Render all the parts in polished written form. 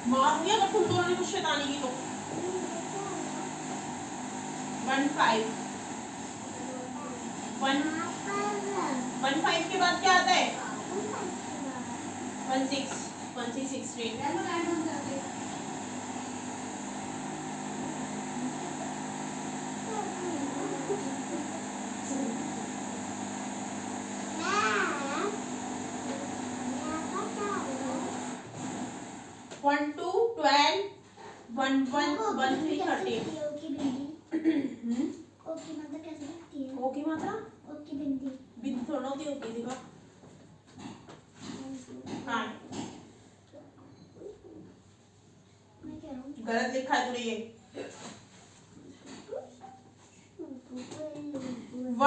मारूंगी अगर तुम दोनों ने कुछ शैतानी की तो। 15 15 के बाद क्या आता है? 16 16 16 1 2 12 1 1 1 3 13 ओ की मात्रा बिंदी थोड़ा होती होती थी का हाँ गलत लिखा है तूने ये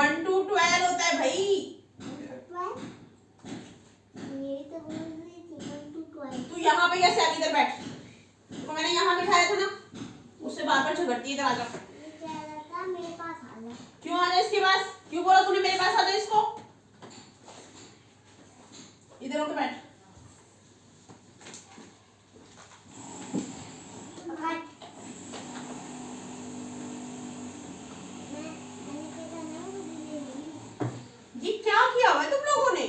1 to 12 होता है भाई। तू यहाँ पे कैसे आगे इधर बैठ? तो मैंने यहाँ बिठाया था ना, उससे बार बार झगड़ती इधर आ जा। क्यों आ जा इसके पास? क्यों बोला तूने मेरे पास आ जा इसको? इधर होकर बैठ। ये क्या किया हुआ है तुम लोगों ने?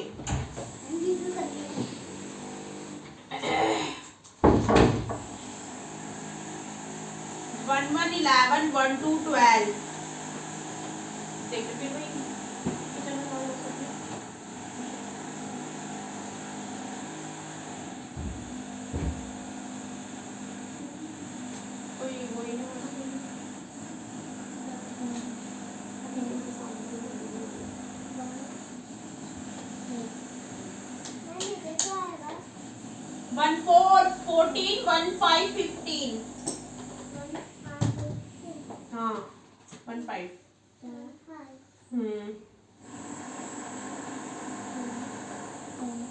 1 1 11 1 2 12 देख फिर वही किचन में कौन लोग करते हैं? कोई वही नहीं होता। 1 4 14 1 5 15 हाँ 1 5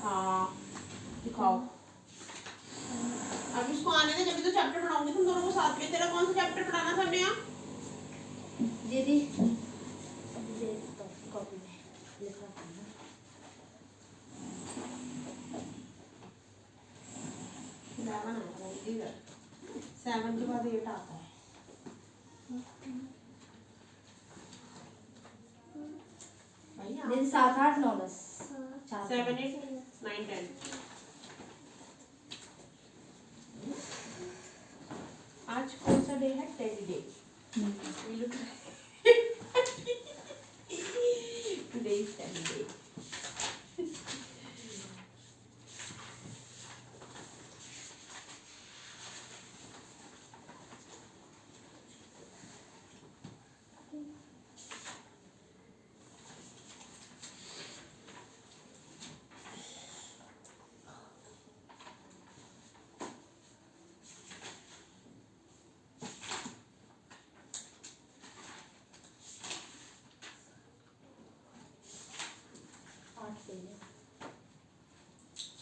हाँ दिखाओ। अब इसको आने दे, जब भी तो चैप्टर पढ़ाऊंगी तुम दोनों को साथ में। तेरा कौन सा चैप्टर पढ़ाना था नया? दीदी कॉपी में लिखा था ना। 11 आता है इधर, 7 के बाद 8 आता है। दीदी 7 8 9 10 7 8 9 10 आज कौन सा डे है? Teddy day. Today is teddy day.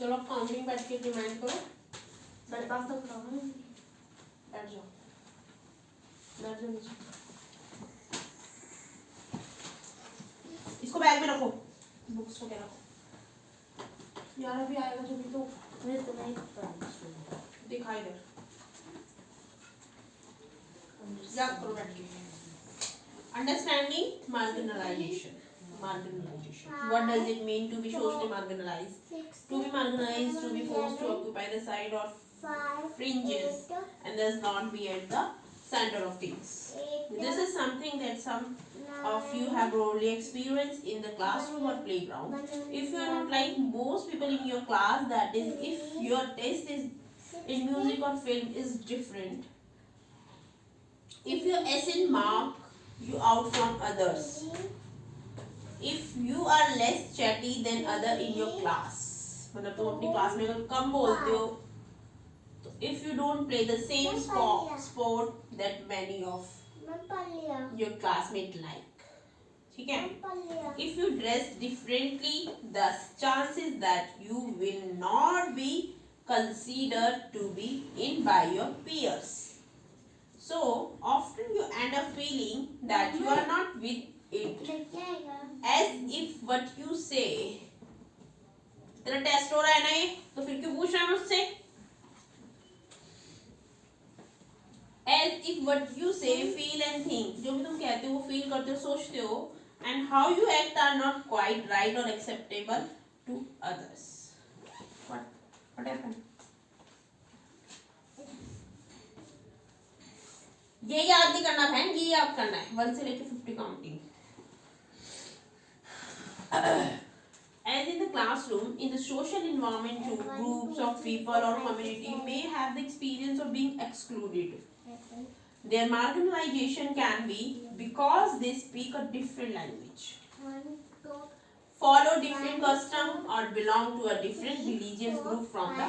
चलो अब काउंटिंग बैठ के रिमाइंड करो। मेरे पास तो प्रॉब्लम है। बैठ जाओ, बैठ जाओ नीचे। इसको बैग में रखो, बुक्स को क्या रखो यार। अभी आएगा जब भी तो मुझे तो नहीं पता। दिखा इधर, याद करो बैठ के। Understanding marginalisation. Marginalization. What does it mean to be socially marginalized? To be marginalized, to be forced to occupy the side or fringes and thus not be at the center of things. This is something that some of you have probably experienced in the classroom or playground. If you are not like most people in your class, that is, if your taste is in music or film is different, if your SN mark you out from others, if you are less chatty than other in your class, मतलब तुम अपनी class में अगर कम बोलते हो, तो if you don't play the same sport that many of your classmates like, ठीक है? If you dress differently, the chances that you will not be considered to be in by your peers. So often you end up feeling that you are not with it, as if what you say. तेरा test हो रहा है ना ये, तो फिर क्यों पूछ रहा है मुझसे? as if what you say, feel and think, जो भी तुम कहते हो, feel करते हो, सोचते हो, and how you act are not quite right or acceptable to others. What happened? ये याद नहीं करना बहन, ये याद करना है 1 से लेके 50 counting. As in the classroom, in the social environment too, groups of people or community may have the experience of being excluded. Their marginalization can be because they speak a different language, follow different custom, or belong to a different religious group from the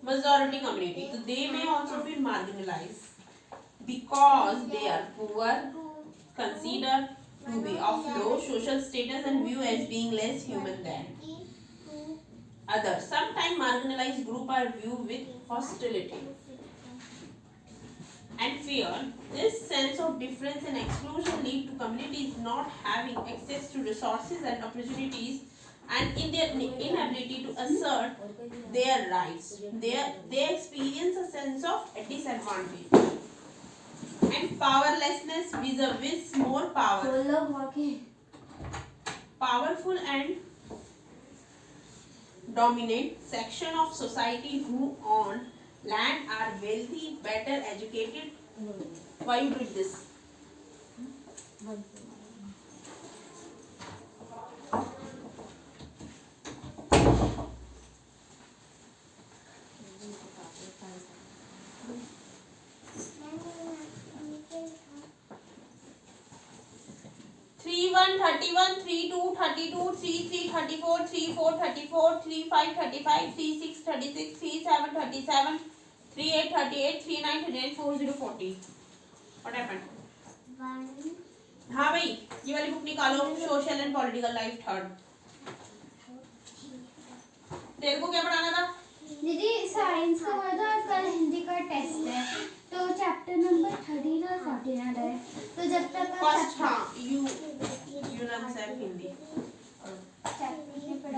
majority community. So they may also be marginalized because they are poor, considered to be of low social status and viewed as being less human than others. Sometimes marginalized groups are viewed with hostility and fear. This sense of difference and exclusion lead to communities not having access to resources and opportunities, and in their inability to assert their rights, they experience a sense of disadvantage and powerlessness vis-a-vis more powerful and dominant section of society who own land, are wealthy, better educated. Why you did this? Three one 31, 3 2 32, 3 3 34, 3 4 34, 3 5 35, 3 6 36, 3 7 37, 3 8 38, 3 9 38, 4 0 40. What happened? हाँ भाई, ये वाली book निकालो, social and political life third. तेरे को क्या पढ़ाना था? दीदी साइंस का हुआ था, कल हिंदी का टेस्ट है, तो चैप्टर नंबर 13 और 14 है, तो जब तक फर्स्ट हाँ यू लर्न सेल्फ हिंदी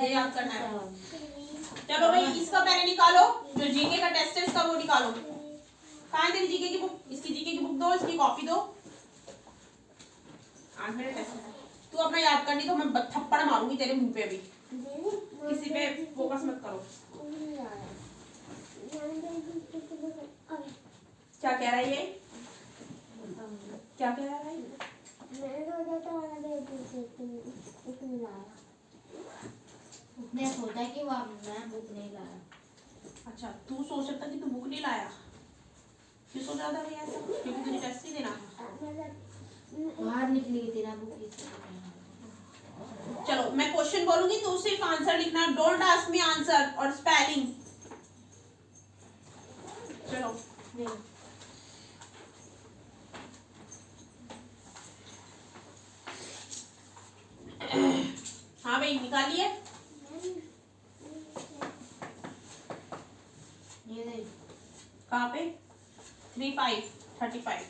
ये याद करना है. चलो भाई, इसका पहले निकालो, जो जीके का टेस्ट है इसका वो निकालो. कहाँ है तेरी जीके की बुक? इसकी जीके की बुक दो, इसकी कॉपी दो. आज मेरा टेस्ट है, तू अपना याद कर ली तो मैं थप्पड़ मारूंगी तेरे मुंह पे. अभी किसी पे फोकस मत करो. क्या कह रहा है ये? क्या कह रहा है? उसने सोचा कि वो मैं बुक नहीं लाया. अच्छा, तू सोच रहा था कि तू बुक नहीं लाया. क्यों सोच रहा था भाई ऐसा? क्योंकि तुझे टेस्ट नहीं देना. बाहर निकली थी ना बुक. चलो मैं क्वेश्चन बोलूंगी तो सिर्फ आंसर लिखना. डोंट आस्क मी आंसर और स्पेलिंग. चलो हाँ भाई निकालिए. ये देख कहाँ पे? 3 5 35.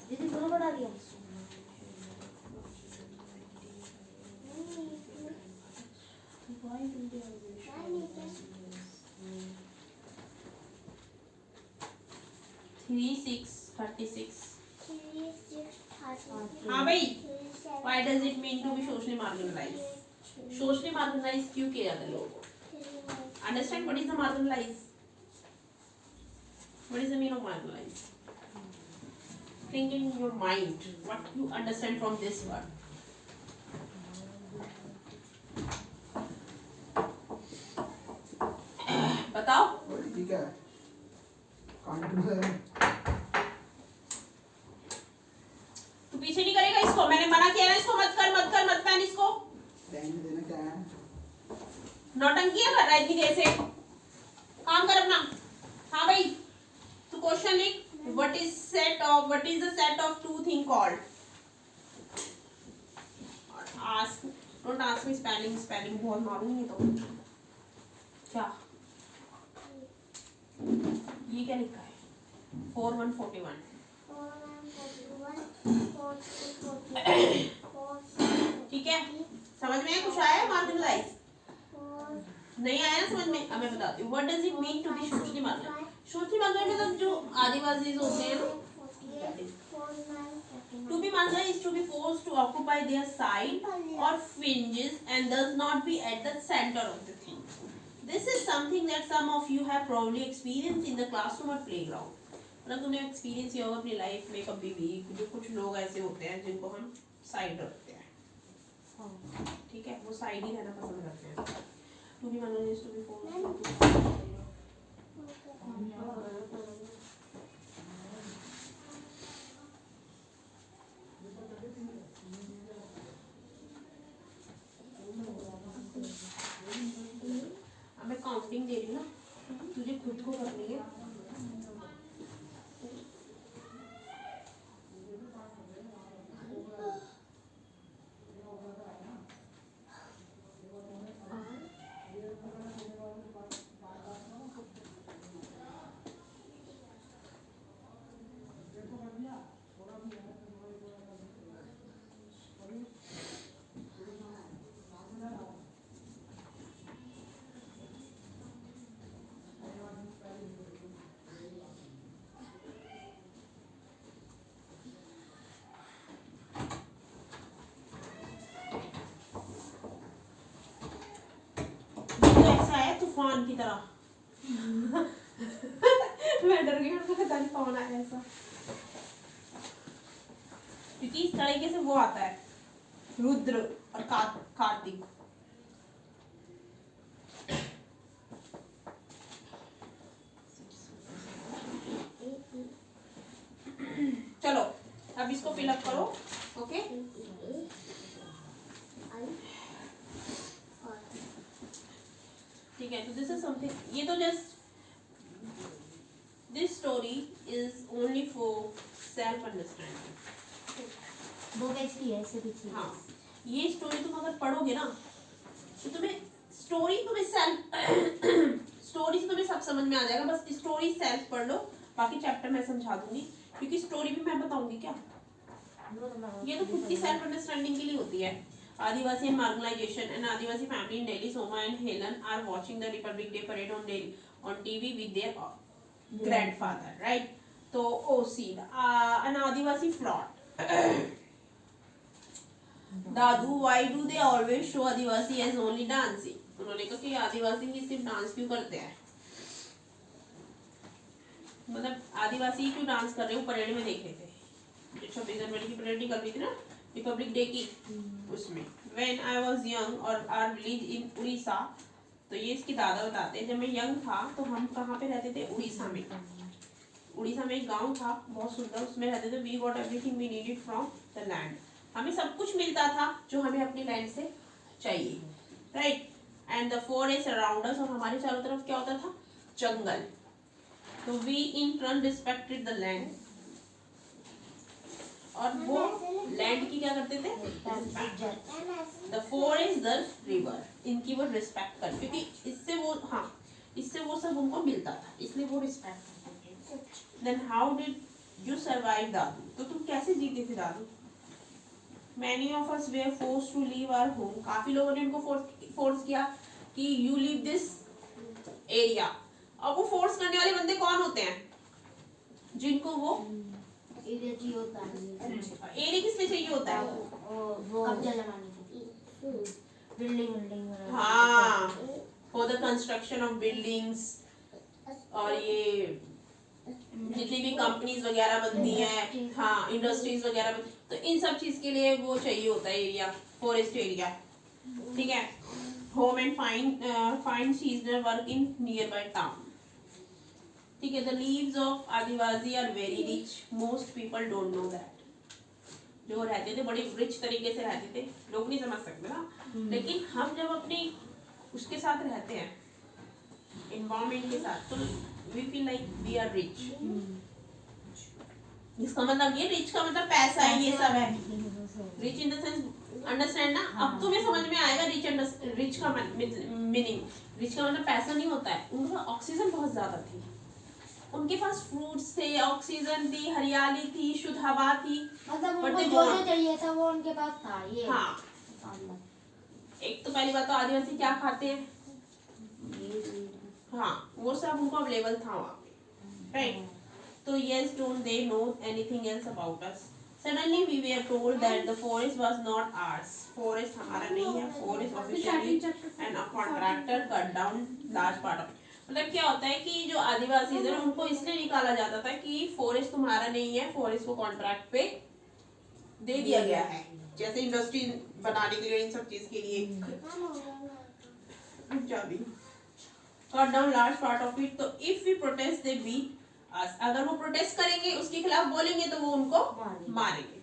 दीदी दोनों बढ़ा दिया. Three 6 36. हाँ भाई, why does it mean to be socially marginalized? Socially marginalized क्यों किया जाता है लोगों को? Understand what is the marginalized? What is the meaning of marginalized? Think in your mind what you understand from this word. बताओ. ठीक है. तू पीछे नहीं करेगा इसको. मैंने मना किया ना इसको मत कर मत पहन इसको. देना क्या है? नौटंकियां कर रहा है इतनी देर से. काम कर अपना. हाँ भाई, तू क्वेश्चन लिख. What is the set of two thing called? Don't ask me spelling बहुत मारूंगी तो. क्या ये क्या लिखा है? 4 1 41. ठीक है, समझ में कुछ आया? मार्जिनलाइज नहीं आया ना समझ में? अब मैं बताती हूँ what does it mean to be socially marginalized. Socially marginalized मतलब जो आदिवासी होते हैं ना, to be marginalized is to be forced to occupy their side or fringes and does not be at the center of the thing. This is something that some of you have probably experienced in the classroom or playground. मतलब तुमने experience किया होगा अपनी life में कभी भी, जो कुछ लोग ऐसे होते हैं जिनको हम साइड रखते हैं, ठीक है, वो साइड ही रहना पसंद करते हैं। To be marginalized is to be forced to अब मैं काउंटिंग दे रही हूँ ना, तुझे खुद को करनी है। तूफान की तरह मैं डर गई, मुझे पता नहीं कौन आया ऐसा, क्योंकि इस तरीके से वो आता है रुद्र और कार्तिक। चलो अब इसको फिलअप करो। ओके ठीक है, तो दिस इज समथिंग, ये तो just this story is only for self understanding. 2 page की है ऐसे पीछे। हाँ, ये स्टोरी तुम अगर पढ़ोगे ना तो तुम्हें स्टोरी से तुम्हें सब समझ में आ जाएगा। बस स्टोरी सेल्फ पढ़ लो, बाकी चैप्टर मैं समझा दूंगी, क्योंकि स्टोरी भी मैं बताऊंगी क्या, ये तो खुद की सेल्फ अंडरस्टैंडिंग के लिए होती है। Adivasi and marginalization. An Adivasi family in Delhi, Soma and Helen, are watching the Republic Day parade on TV with their grandfather, right? So, see, an Adivasi plot. Dadu, why do they always show Adivasi as only dancing? उन्होंने कहा कि आदिवासी ही सिर्फ dance क्यों करते हैं, मतलब आदिवासी क्यों dance कर रहे हो, परेड में देखे थे, 26 जनवरी की परेड निकल रही थी ना रिपब्लिक डे की, उसमें When I was young और our village in उड़ीसा, तो ये इसकी दादा बताते हैं, जब मैं यंग था तो हम कहाँ पे रहते थे, उड़ीसा में। उड़ीसा में एक गांव था बहुत सुंदर, उसमें रहते थे। We got everything we needed from the land, हमें सब कुछ मिलता था जो हमें अपनी लैंड से चाहिए, right. And the forest around us, और हमारे चारों तरफ क्या होता था, जंगल। तो we in turn respected the land, और वो लैंड की क्या करते थे, द फॉरेस्ट द रिवर, इनकी वो रिस्पेक्ट कर, क्योंकि इससे वो, हाँ इससे वो सब उनको मिलता था, इसलिए वो रिस्पेक्ट करते थे। Then how did you survive दादू, तो तुम कैसे जीते थे दादू। Many of us were forced to leave our home, काफी लोगों ने उनको फोर्स किया कि यू लीव दिस एरिया। और वो फोर्स करने वाले बंदे कौन होते हैं, जिनको वो एरिया चाहिए होता है, एरिया किस लिए चाहिए होता है, वो कब्जा जमाने के लिए, बिल्डिंग हाँ, for the construction of buildings, और ये जितनी भी कंपनीज वगैरह बनती हैं, हाँ इंडस्ट्रीज वगैरह, तो इन सब चीज के लिए वो चाहिए होता है एरिया, फॉरेस्ट एरिया, ठीक है। Home and find seasonal work in nearby town, ठीक है। The lives of Adivasi are very rich, most people don't know that. जो रहते थे बड़े रिच तरीके से रहते थे, लोग नहीं समझ सकते ना, लेकिन हम जब अपनी उसके साथ रहते हैं, एनवायरनमेंट के साथ, तो we feel like we are rich. इसका मतलब ये रिच का मतलब पैसा है, ये सब है। Rich in the sense, understand ना, अब तुम्हें समझ में आएगा रिच का मीनिंग। रिच का मतलब पैसा नहीं होता है, उनका ऑक्सीजन बहुत ज्यादा थी, उनके पास फ्रूट्स थे, ऑक्सीजन थी, हरियाली थी, शुद्ध हवा थी, मतलब उनको जो चाहिए था वो उनके पास था। ये हाँ, एक तो पहली बात तो आदिवासी क्या खाते हैं, हाँ वो सब उनको अवेलेबल था वहाँ पे, राइट। तो yes, don't they know anything else about us? Suddenly we were told that the forest was not ours. Forest हमारा नहीं है. Forest officially and a contractor cut down large part of it. मतलब क्या होता है कि जो आदिवासी है उनको इसलिए निकाला जाता था कि फॉरेस्ट तुम्हारा नहीं है, फॉरेस्ट को कॉन्ट्रैक्ट पे दे दिया गया है, जैसे इंडस्ट्री बनाने के लिए, इन सब चीज के लिए. Cut down large part of it. तो if we protest they beat us. अगर वो प्रोटेस्ट करेंगे, उसके खिलाफ बोलेंगे, तो वो उनको मारेंगे.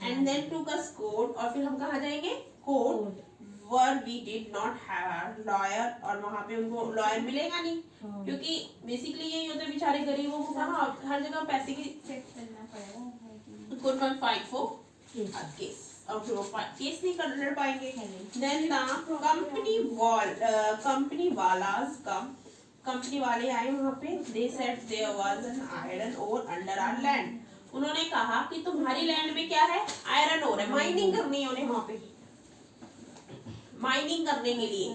एंड देन टू कस कोर्ट. और फिर हम कहाँ जाएंगे? Court. Where we did not have lawyer. और वहाँ पे उनको लॉयर मिलेगा नहीं, क्योंकि बेसिकली यही होता है, बेचारे गरीबों को कहाँ हर जगह पैसे की could not fight for a case. और फिर वो केस नहीं कर लड़ पाएंगे. Then the company वालास कम. कंपनी वाले आए वहाँ पे. They said there was an iron ore under our land. उन्होंने कहा कि तुम्हारी लैंड में क्या है? आयरन ओर है. माइनिंग करनी है उन्हें वहाँ पे, माइनिंग करने के लिए.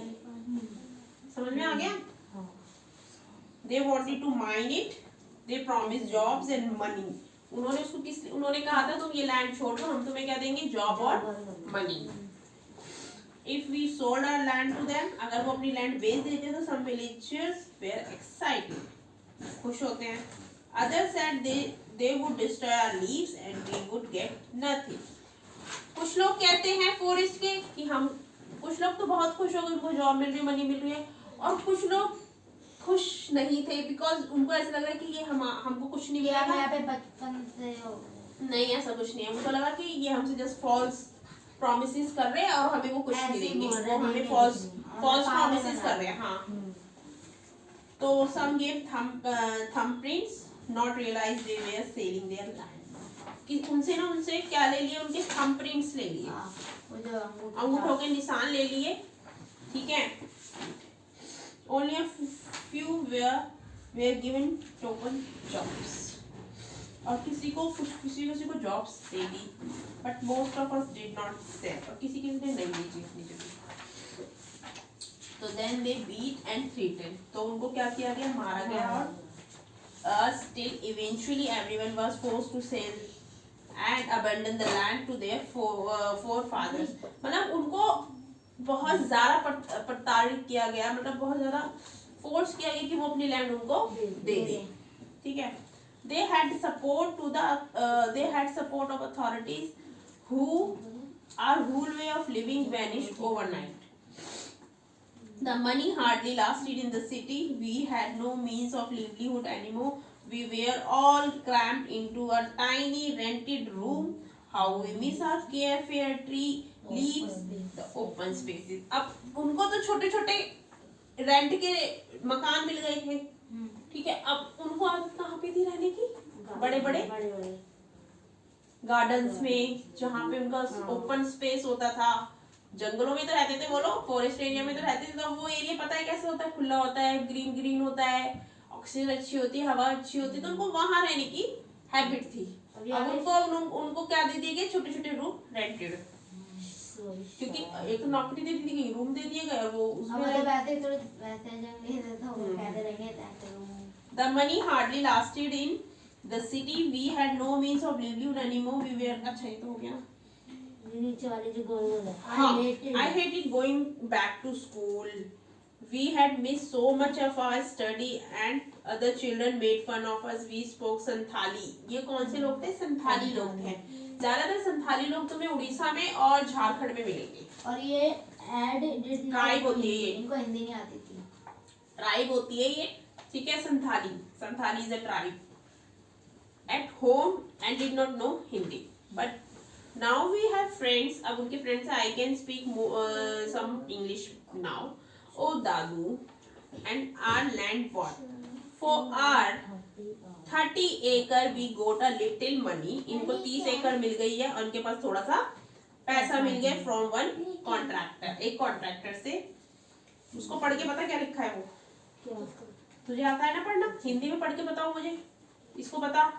समझ में आ गया? They wanted to mine it. They promised jobs and money. उन्होंने कहा था तुम ये लैंड छोड़ दो, हम तुम्हें क्या देंगे? जॉब और money. If we sold our land to them. अगर वो अपनी लैंड बेच देते तो सम विलेजर्स वेयर एक्साइटेड. खुश होते हैं. Others said they would destroy our lives and we would get nothing. कुछ लोग कहते हैं फॉरेस्ट के कि हम, कुछ लोग तो बहुत खुश हो गए, उनको जॉब मिल रही है, मनी मिल रही है, और कुछ लोग खुश नहीं थे, बिकॉज उनको ऐसा लग रहा है कि ये हमको कुछ नहीं मिला है. पे बचपन से नहीं, ऐसा कुछ नहीं है. उनको लगा कि ये हमसे जस्ट फॉल्स प्रॉमिसेस कर रहे हैं और हमें वो कुछ नहीं देंगे. वो हमें फॉल्स प्रॉमिसेस कर रहे हैं. हाँ. तो some gave thumbprints not realize they were selling their land. कि उनसे क्या ले लिए? उनके थंबप्रिंट्स ले लिए, अंगूठों के निशान ले लिए. ठीक है. Only a few were given token jobs. और किसी को jobs they the, but most of us did not sell. और किसी ने नहीं दी अपनी जगह. तो then they beat and threatened. तो उनको क्या किया गया? मारा गया. और still eventually everyone was forced to sell and abandon the land to their forefathers. मतलब उनको बहुत ज्यादा प्रताड़ित किया गया, मतलब बहुत ज्यादा फोर्स किया गया कि वो अपनी लैंड उनको दे दे. ठीक है. They had support of authorities who our whole way of living vanished overnight. The money hardly lasted in the city. We had no means of livelihood anymore. We were all cramped into a tiny rented room. How we miss our carefree tree leaves, the open spaces. अब उनको तो छोटे छोटे rent के मकान मिल गए थे. ठीक है. अब उनको आदत कहाँ पे थी रहने की? बड़े बड़े गार्डन्स में, जहाँ पे उनका ओपन स्पेस होता था. जंगलों में तो रहते थे वो लोग, फॉरेस्ट एरिया में तो रहते थे. तो वो एरिया पता है कैसे होता है? खुला होता है, ग्रीन ग्रीन होता है, ऑक्सीजन अच्छी होती है, हवा अच्छी होती है. तो उनको वहां रहने की हैबिट थी. अब उनको क्या दे दिए गए? छोटे छोटे रूम रेंटेड. क्योंकि एक तो नौकरी दे दी गई, रूम दे दिए गए, और वो उसमें the money hardly lasted in the city. We had no means of livelihood anymore. We were. अच्छा ये तो हो गया. नीचे वाले जो गोल है. I hated going back to school. We had missed so much of our study and other children made fun of us. We spoke Santhali. ये कौन से लोग थे? संथाली लोग थे. ज्यादातर संथाली लोग तुम्हें उड़ीसा में और झारखंड में मिलेंगे. और ये ट्राइब होती है. इनको हिंदी नहीं आती थी. ट्राइब होती है ये. ठीक है. Santhali is a tribe. At home and did not know Hindi, but now we have friends. अब उनके friends I can speak some English now. Oh Dadu, and our land bought for our 30 acre we got a little money. इनको 30 एकड़ मिल गई है और उनके पास थोड़ा सा पैसा मिल गया from one contractor. एक कॉन्ट्रैक्टर से. उसको पढ़ के पता क्या लिखा है वो? तुझे आता है ना पढ़ना? हिंदी में पढ़ के बताओ मुझे. इसको बता.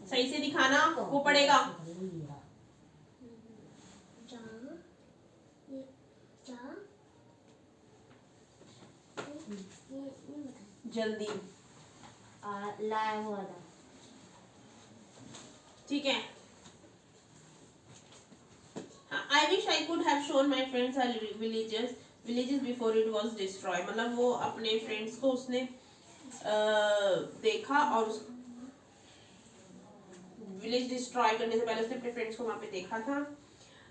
सही से दिखाना, वो पढ़ेगा. जल्दी, लाया हुआ था। ठीक है। I wish I could have shown my friends our villages before it was destroyed. मतलब वो अपने फ्रेंड्स को उसने देखा और विलेज डिस्ट्रॉय करने से पहले उसने अपने फ्रेंड्स को वहाँ पे देखा था.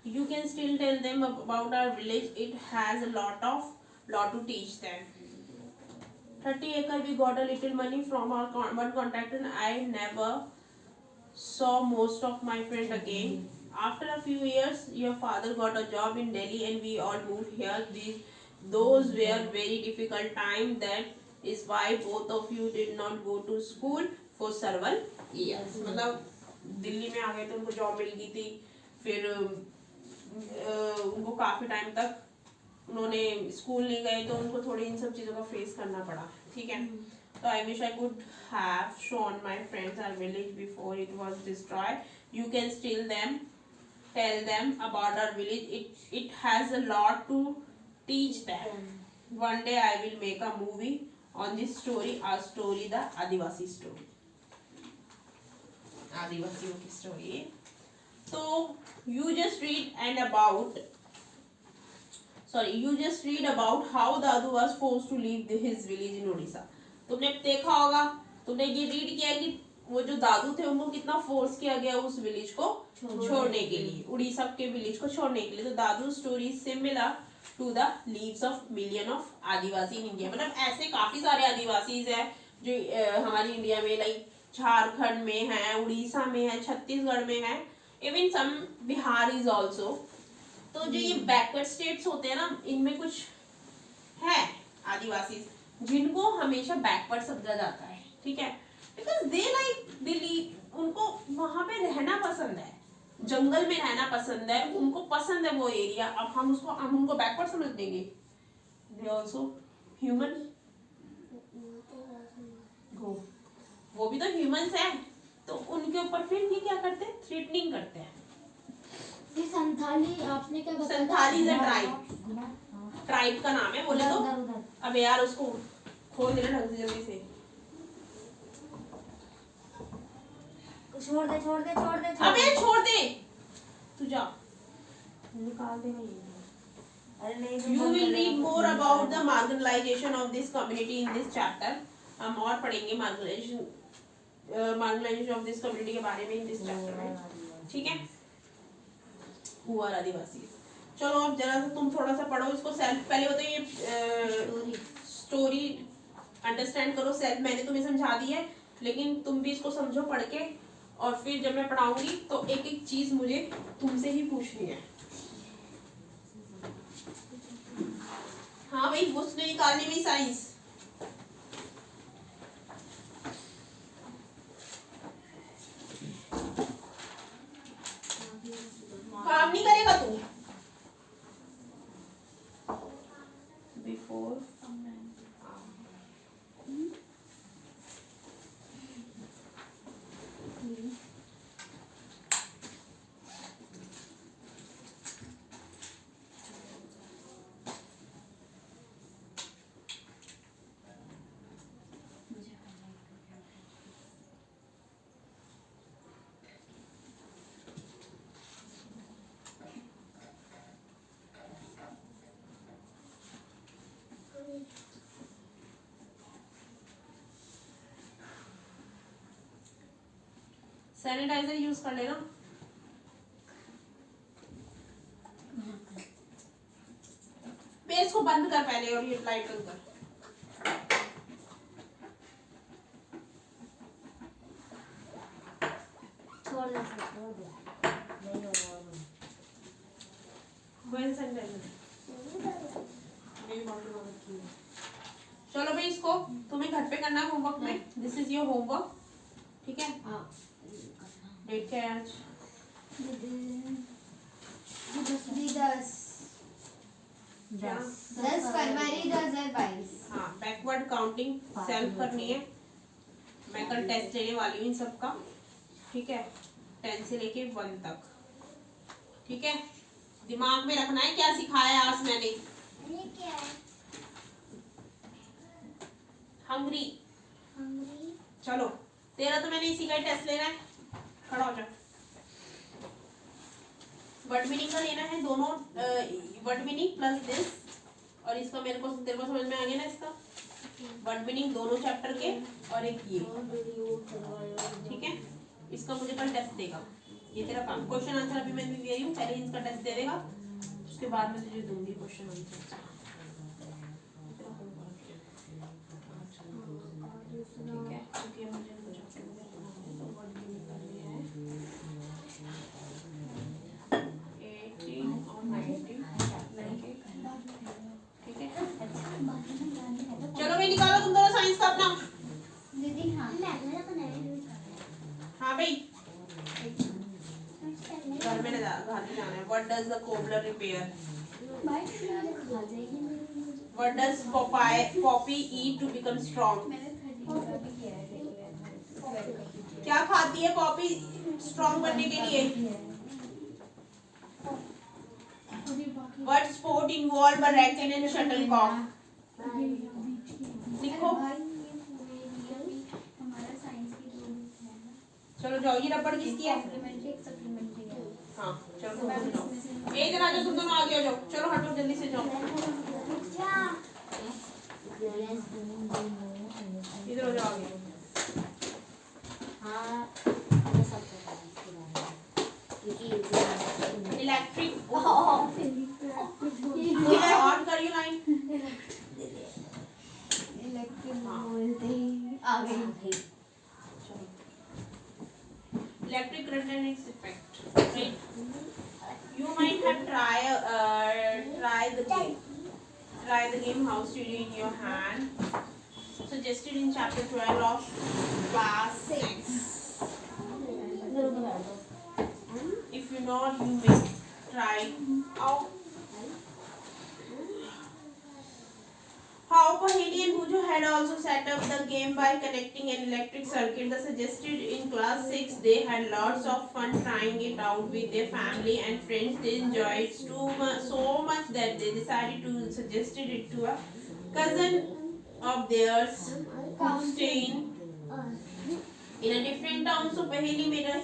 You can still tell them about our village. It has a lot to teach them. 30 acre we got a little money from our one contractor and I never saw most of my friend again. After a few years, your father got a job in Delhi and we all moved here. Those were very difficult times. That is why both of you did not go to school for several years. मतलब दिल्ली में आ गए थे, उनको job मिल गई थी, फिर उनको काफ़ी टाइम तक उन्होंने स्कूल नहीं गए, तो उनको थोड़ी इन सब चीज़ों का फेस करना पड़ा. ठीक है. So I wish I could have shown my friends our village before it was destroyed. You can still tell them about our village. It has a lot to teach them. One day I will make a movie on this story, our story, the Adivasi story. आदिवासियों की story. तो you just read about how Dadu was forced to leave his village in Odisha. तुमने देखा होगा, तुमने ये read किया कि वो जो दादू थे उनको कितना फोर्स किया गया उस विलेज को छोड़ने के लिए, उड़ीसा के विलेज को छोड़ने के लिए. तो दादू story similar to the lives of million of Adivasi in India. मतलब ऐसे काफी सारे आदिवासीज है जो हमारी इंडिया में, लाइक झारखंड में है, उड़ीसा में है, छत्तीसगढ़ में है, even some Bihar is also. तो जो ये बैकवर्ड स्टेट्स होते हैं ना, इनमें कुछ है आदिवासी जिनको हमेशा बैकवर्ड समझा जाता है. ठीक है. बिकॉज दे लाइक दिल्ली, उनको वहां पे रहना पसंद है, जंगल में रहना पसंद है, उनको पसंद है वो एरिया. अब हम उनको बैकवर्ड समझ देंगे. दे ऑल्सो ह्यूमन, वो भी तो ह्यूमंस है. तो उनके ऊपर फिर ये क्या करते हैं, थ्रेटनिंग करते हैं. ये संथाली आपने क्या बताया? संथाली इज अ ट्राइब का नाम है. बोले तो अब यार उसको खोल देना ढंग से जल्दी से. छोड़ दे. अबे छोड़ दे, तू जा, निकाल दे. अरे नहीं. You will read more about the marginalization of this community in this chapter. हम और पढ़ेंगे marginalization of this community के बारे में in this chapter में. ठीक है. Who are आदिवासी. चलो अब जरा सा तुम थोड़ा सा पढ़ो इसको. सेल्फ पहले बताओ, ये स्टोरी अंडरस्टैंड करो. सेल्फ मैंने तुम्हें समझा दी है, लेकिन तुम भी इसको समझो पढ़ के, और फिर जब मैं पढ़ाऊंगी तो एक एक चीज मुझे तुमसे ही पूछनी है. हाँ भाई, उसने निकालनी भी साइंस. काम नहीं करेगा तू. बिफोर सैनिटाइजर यूज कर लेना. बेस को बंद कर पहले और ये लाइट बंद कर. छोड़ दे. नहीं होगा. चलो भाई, इसको तुम्हें घर पे करना है होमवर्क में. This is your homework. ठीक है. डेट क्या है आज? 10 फरवरी 2022. हाँ, बैकवर्ड काउंटिंग सेल्फ करनी है. मैं कल टेस्ट लेने वाली हूँ इन सबका. ठीक है. 10 से लेके 1 तक. ठीक है. दिमाग में रखना है क्या सिखाया आज मैंने. हंग्री। hungry, चलो तेरा तो मैंने इसी का टेस्ट लेना है, खड़ा हो जा। वर्ड मीनिंग का लेना है दोनों, वर्ड मीनिंग प्लस दिस, और इसका मेरे को तेरे को समझ में आ गया ना इसका वर्ड मीनिंग दोनों चैप्टर के, और एक ये, ठीक है। इसका मुझे कल टेस्ट देगा, ये तेरा काम। क्वेश्चन आंसर अभी मैं दे रही हूँ, पहले इसका टेस्ट दे देगा, उसके बाद में तुझे दूंगी क्वेश्चन आंसर। ठीक है, क्योंकि मुझे वर्ड मीनिंग करनी है 18 और 19, ठीक है। चलो भाई निकालो तुम दोनों साइंस का अपना। दीदी हाँ हाँ भाई, घर में घर में जाना है। What does the cobbler repair? What does Popeye eat to become strong? क्या खाती है पॉपी स्ट्रॉन्ग बनने के लिए? What sport involve a racket and shuttlecock? लिखो। चलो जाओ, ये रबड़ किसकी है? हाँ चलो तुम दोनों जाओ, इधर आ जाओ, तुम दोनों आगे आ जाओ, चलो हटो जल्दी से जाओ, इधर हो जाओ आगे। इलेक्ट्रिक ऑन करियो line. Electric current and its effect. Right? You might have try the game. Try the game House Studio in your hand, suggested in chapter 12 of class 6. If you not, you may try. How Paheli and Bujo had also set up the game by connecting an electric circuit. The suggested in class 6. They had lots of fun trying it out with their family and friends. They enjoyed it so much that they decided to suggested it to a cousin of theirs who stayed in a different town. So Paheli made a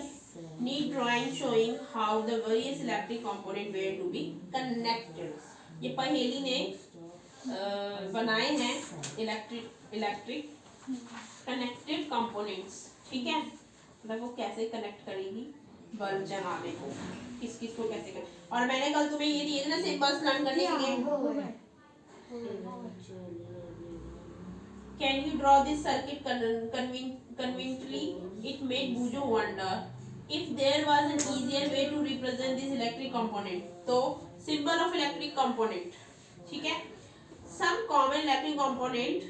neat drawing showing how the various electric components were to be connected. ये पहेली ने बनाए हैं electric connected components, ठीक है। मतलब वो कैसे कनेक्ट करेगी बल्ब जलाने को, किस किस को कैसे कर। और मैंने कल तुम्हें ये दिए थे ना सिंबल्स लर्न करने के लिए। Can you draw this circuit conveniently? It made Boojho wonder if there was an easier way to represent this electric component. तो सिंबल ऑफ इलेक्ट्रिक कंपोनेंट, ठीक है। Some common electric component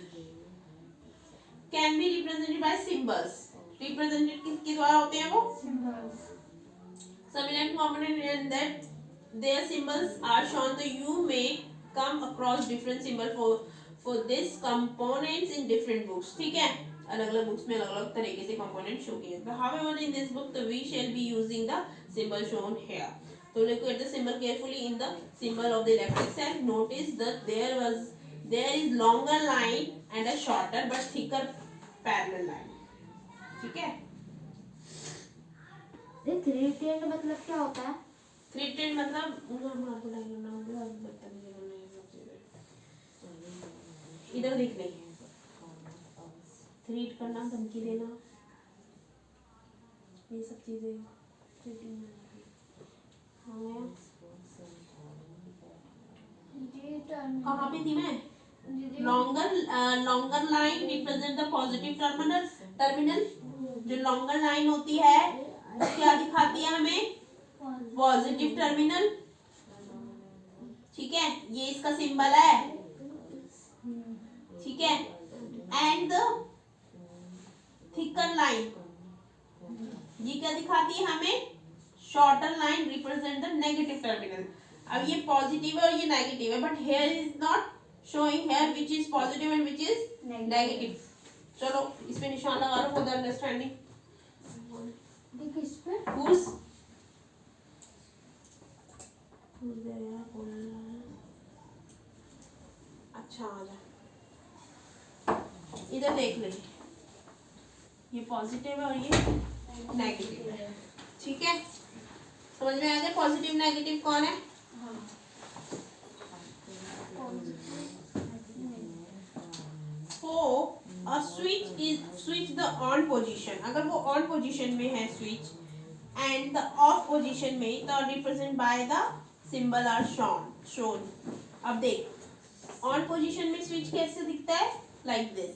can be represented by symbols. Represented किसके द्वारा होते हैं वो? Symbols. Some electric component and that their symbols are shown. So you may come across different symbol for this components in different books. ठीक है, अलग अलग books में अलग अलग तरीके से component शो किए हैं। However, in this book, we shall be using the symbol shown here. So look at the symbol carefully. In the symbol of the electric cell, notice that there is longer line and a shorter but thicker parallel line. ठीक है। ये three ten मतलब क्या होता है? Three ten मतलब इधर देख ले, थ्रीट करना, धमकी देना, ये सब चीजें। कहाँ पे थी मैं? Longer line represent the positive terminal. जो लॉन्गर लाइन होती है क्या दिखाती है हमें? पॉजिटिव टर्मिनल, ठीक है। ये इसका सिंबल है, ठीक है। एंड द थिकर लाइन, ये क्या दिखाती है हमें? Shorter line represent the negative terminal. अब ये पॉजिटिव है और ये नेगेटिव है, but here is not showing here which is positive and which is negative. चलो इस पे निशान लगा लो फॉर द अंडरस्टैंडिंग। अच्छा आ जा। इधर देख ले, ये पॉजिटिव है और ये नेगेटिव है, ठीक है। समझ में आ गया पॉजिटिव नेगेटिव कौन है? So a switch the on position, अगर वो on position में है switch and the off position में, तो represent by the symbol are shown. अब देख on position में switch कैसे दिखता है? Like this.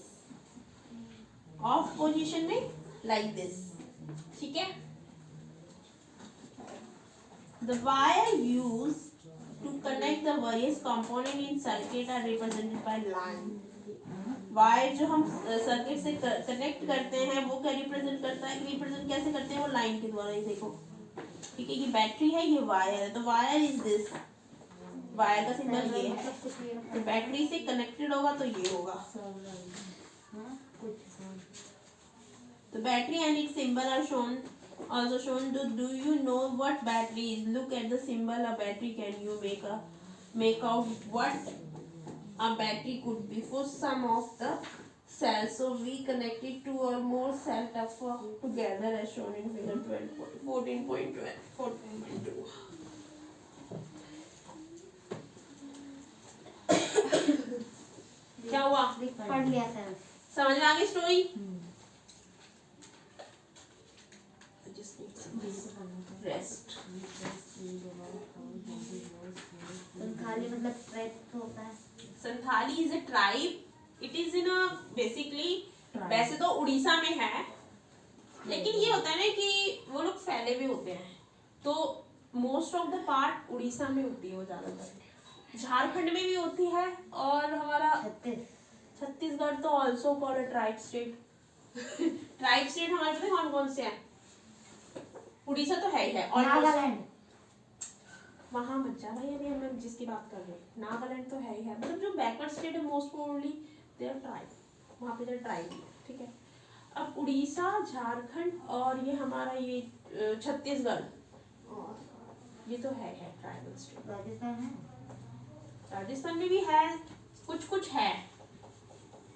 Off position में like this. ठीक है। The wire used to connect the various component in circuit are represented by line. Wire जो हम सर्किट से कनेक्ट करते हैं वो क्या रिप्रेजेंट करता है? रिप्रेजेंट कैसे करते हैं? वो लाइन के द्वारा ही। देखो, ठीक है, ये बैटरी है, ये वायर है, तो वायर इज दिस, वायर का सिंबल ये है, तो बैटरी से कनेक्टेड होगा तो ये होगा। तो battery and its symbol are shown, also shown. Do you know what battery is? Look at the symbol of battery. Can you make out what a battery could be for some of the cells? So we connected two or more cells together as shown in figure 14.2. क्या हुआ? पढ़ लिया sir. समझ में आ गई story? Rest. Santhali मतलब tribe तो होता है। Santhali is a tribe, it is in a basically, वैसे तो उड़ीसा में है, लेकिन ये होता है ना कि वो लोग फैले भी होते हैं, तो most of the part Orissa में होती है वो ज्यादातर। झारखंड में भी होती है, और हमारा छत्तीसगढ़ तो also called a tribe state. Tribe state हमारे पता कौन कौन से हैं? उड़ीसा तो है ही है, और नागालैंड, वहाँ मत जा भाई, अभी हम जिसकी बात कर रहे हैं, नागालैंड तो है ही है, मतलब जो बैकवर्ड स्टेट है मोस्ट प्रोबेबली देयर ट्राइब, वहाँ पे देयर ट्राइब है, ठीक है। अब उड़ीसा, झारखंड और ये हमारा ये छत्तीसगढ़, ये तो है ट्राइबल स्टेट। राजस्थान है, राजस्थान में भी है, कुछ कुछ है।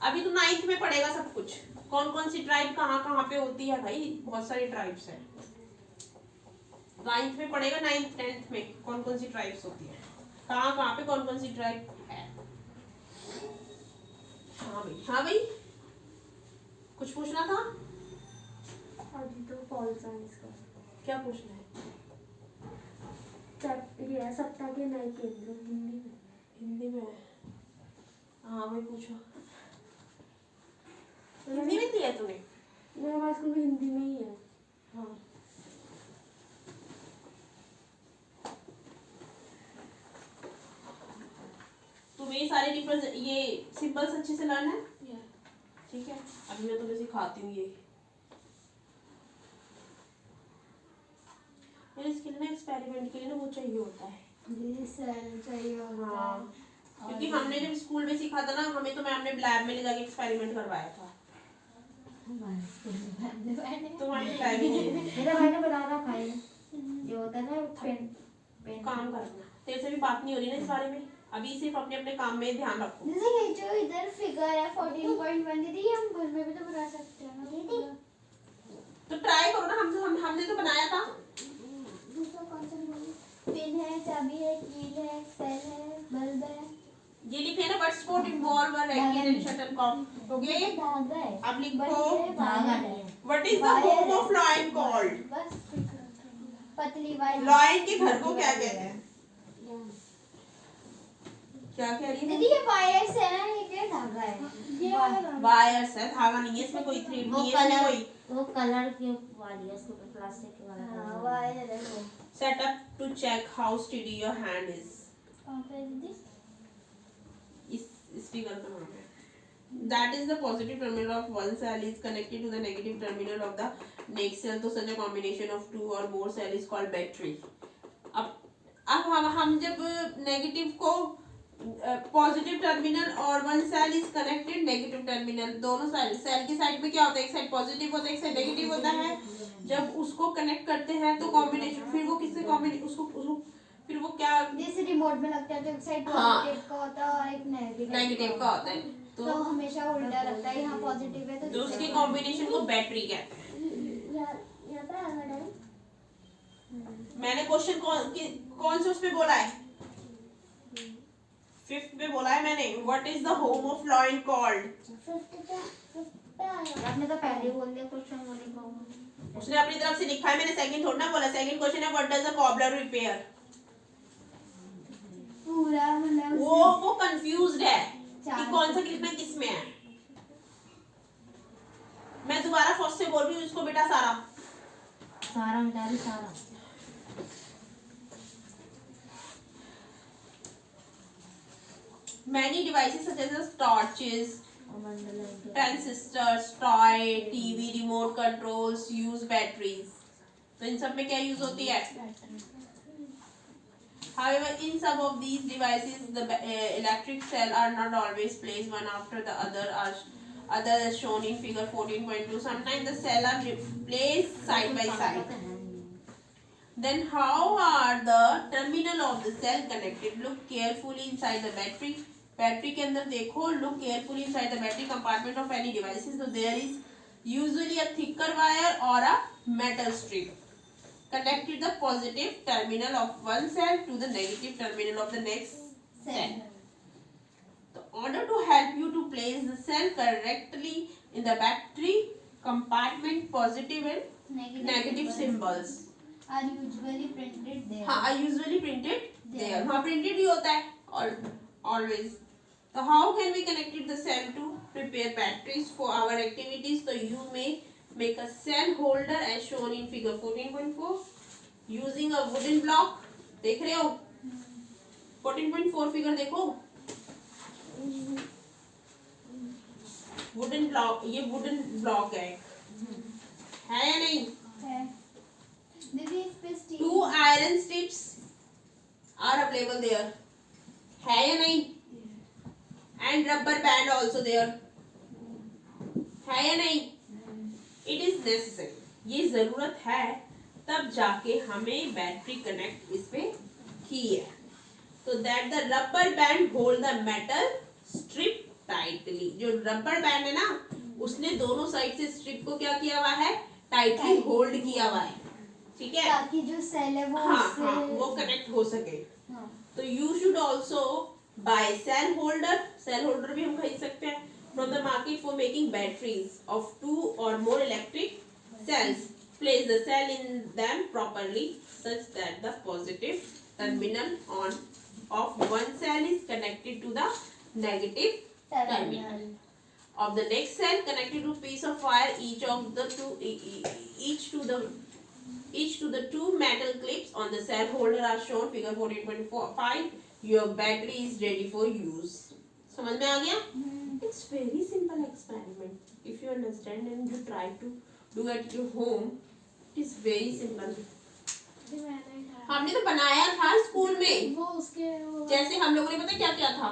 अभी तो 9th में पढ़ेगा सब कुछ, कौन कौन सी ट्राइब कहाँ कहाँ पे होती है भाई, बहुत सारी ट्राइब्स हैं। 9th में पढ़ेगा, 9th 10th में कौन कौन सी ट्राइब्स होती है, कहाँ कहाँ पे कौन कौन सी ट्राइब है। हाँ भाई कुछ पूछना था? अभी तो पॉल साइंस का क्या पूछना है? ये है सप्ताह के नए केंद्र हिंदी में। हिंदी में? हाँ भाई पूछो। हिंदी में दिया तूने? मेरे हमारे स्कूल में हिंदी में ही है। हाँ तुम्हें ये सारे ये सिंबल्स अच्छे से लर्न है, ठीक है। अभी मैं तुम्हें सिखाती हूँ ये इसके लिए ना, एक्सपेरिमेंट के लिए ना वो चाहिए होता है, चाहिए होता हाँ, है। क्योंकि हमने जब स्कूल में सीखा था ना, हमें तो मैम ने लैब में ले जाके एक्सपेरिमेंट करवाया था। तुम्हारे लैब में मेरा भाई ने बना रखा है, ये होता है ना पेन काम करना। तेरे से भी बात नहीं हो रही ना इस बारे में, अभी सिर्फ अपने अपने काम में ध्यान रखो। जैसे ये जो इधर फिगर है 14.1 दीदी, हम घर में भी तो बना सकते हैं ना दीदी। तो ट्राई करो ना, हमने तो बनाया था। दूसरा कौन सा पिन है, चाबी है, कील है, सेल है, बल्ब है। ये लिखे ना, but sport involve racket and shuttlecock, हो गया ये। धागा है, अब लिखो धागा नहीं है। What is the home of lion called? बस पतली वाली। लॉयन के घर को क्या कहते हैं? क्या कह रही है दीदी ये वायर्स है ना, ये क्या धागा है? ये वाला वायर्स है, धागा नहीं है इसमें, कोई थ्रेड नहीं है इसमें कोई। वो कलर की वाली है, उसको प्लास्टिक की वाला हाँ, कलर। वायर है वो। Set up to check how steady your hand is. कहाँ पे है दीदी? इस फिगर का नाम है। That is the positive terminal of one cell is connected to the negative terminal of the next cell. तो such a combination of two or more cell is called battery. अब हम जब नेगेटिव को positive terminal और one cell is connected negative terminal, दोनों cell की side में क्या होता है, एक साइड पॉजिटिव होता है, एक साइड नेगेटिव होता है। जब उसको कनेक्ट करते हैं तो कॉम्बिनेशन, फिर वो किससे कॉम्बिनेशन, उसको फिर वो क्या, जैसे रिमोट में लगता है तो एक साइड पॉजिटिव का होता है और एक नेगेटिव नेगेटिव का होता है। तो हमेशा उल्टा लगता है, यहाँ पॉजिटिव है तो उसके कॉम्बिनेशन को बैटरी कहते हैं। यहाँ पे अगर है मैंने क्वेश्चन कौन से उस पे बोला है? 5th पे बोला है मैंने, what is the home of lion called? आपने तो पहले ही बोल दिया क्वेश्चन वो नहीं कहूँगा। उसने अपनी तरफ से लिखा है, मैंने सेकंड थोड़ा ना बोला। सेकंड क्वेश्चन है what does a cobbler repair? पूरा मतलब वो कंफ्यूज्ड है कि कौन सा लिखना किस में है। मैं दोबारा फर्स्ट से बोल रही हूँ इसको बेटा। सारा मिटा रही सारा। Many devices such as torches, और मंडल है। transistors, toy, TV, remote controls use batteries. तो इन सब में क्या यूज होती है? However, in some of these devices, the electric cell are not always placed one after the other as shown in figure 14.2. Sometimes the cell are placed side by side. Then how are the terminal of the cell connected? Look carefully inside the battery. Battery के अंदर देखो, look carefully inside the battery compartment of any devices. So there is usually a thicker wire or a metal strip connected the positive terminal of one cell to the negative terminal of the next cell. So in order to help you to place the cell correctly in the battery compartment, positive and negative symbols are usually printed there. हाँ, are usually printed there. हाँ, printed ही होता है always. So how can we connect the cell to prepare batteries for our activities? So you may make a cell holder as shown in figure 14.4 using a wooden block. देख रहे हो? 14.4 figure देखो। Wooden block, ये wooden block है या नहीं? है। दीदी इस पे steel 2 iron strips are available there. है या नहीं? And rubber band also there. है या नहीं? It is necessary. ये जरूरत है तब जाके हमें बैटरी कनेक्ट इस पे की है. So that the rubber band hold the metal strip tightly. जो रबर बैंड है ना, उसने दोनों साइड से स्ट्रिप को क्या किया हुआ है? टाइटली होल्ड किया हुआ है. ठीक है? ताकि जो सेल है वो हाँ उससे हाँ, वो कनेक्ट हो सके. हाँ। तो you should also buy cell holder. Cell holder भी हम खरीद सकते हैं from the market for making batteries of 2 or more electric cells. Place the cell in them properly such that the positive terminal of one cell is connected to the negative terminal of the next cell, connected to piece of wire each to the two metal clips on the cell holder are shown figure 14.5. Your battery is ready for use. समझ में आ गया? It's very simple experiment. If you understand and you try to do at your home, it is very simple. हमने तो बनाया था school में. वो उसके जैसे हम लोगों ने पता क्या क्या था,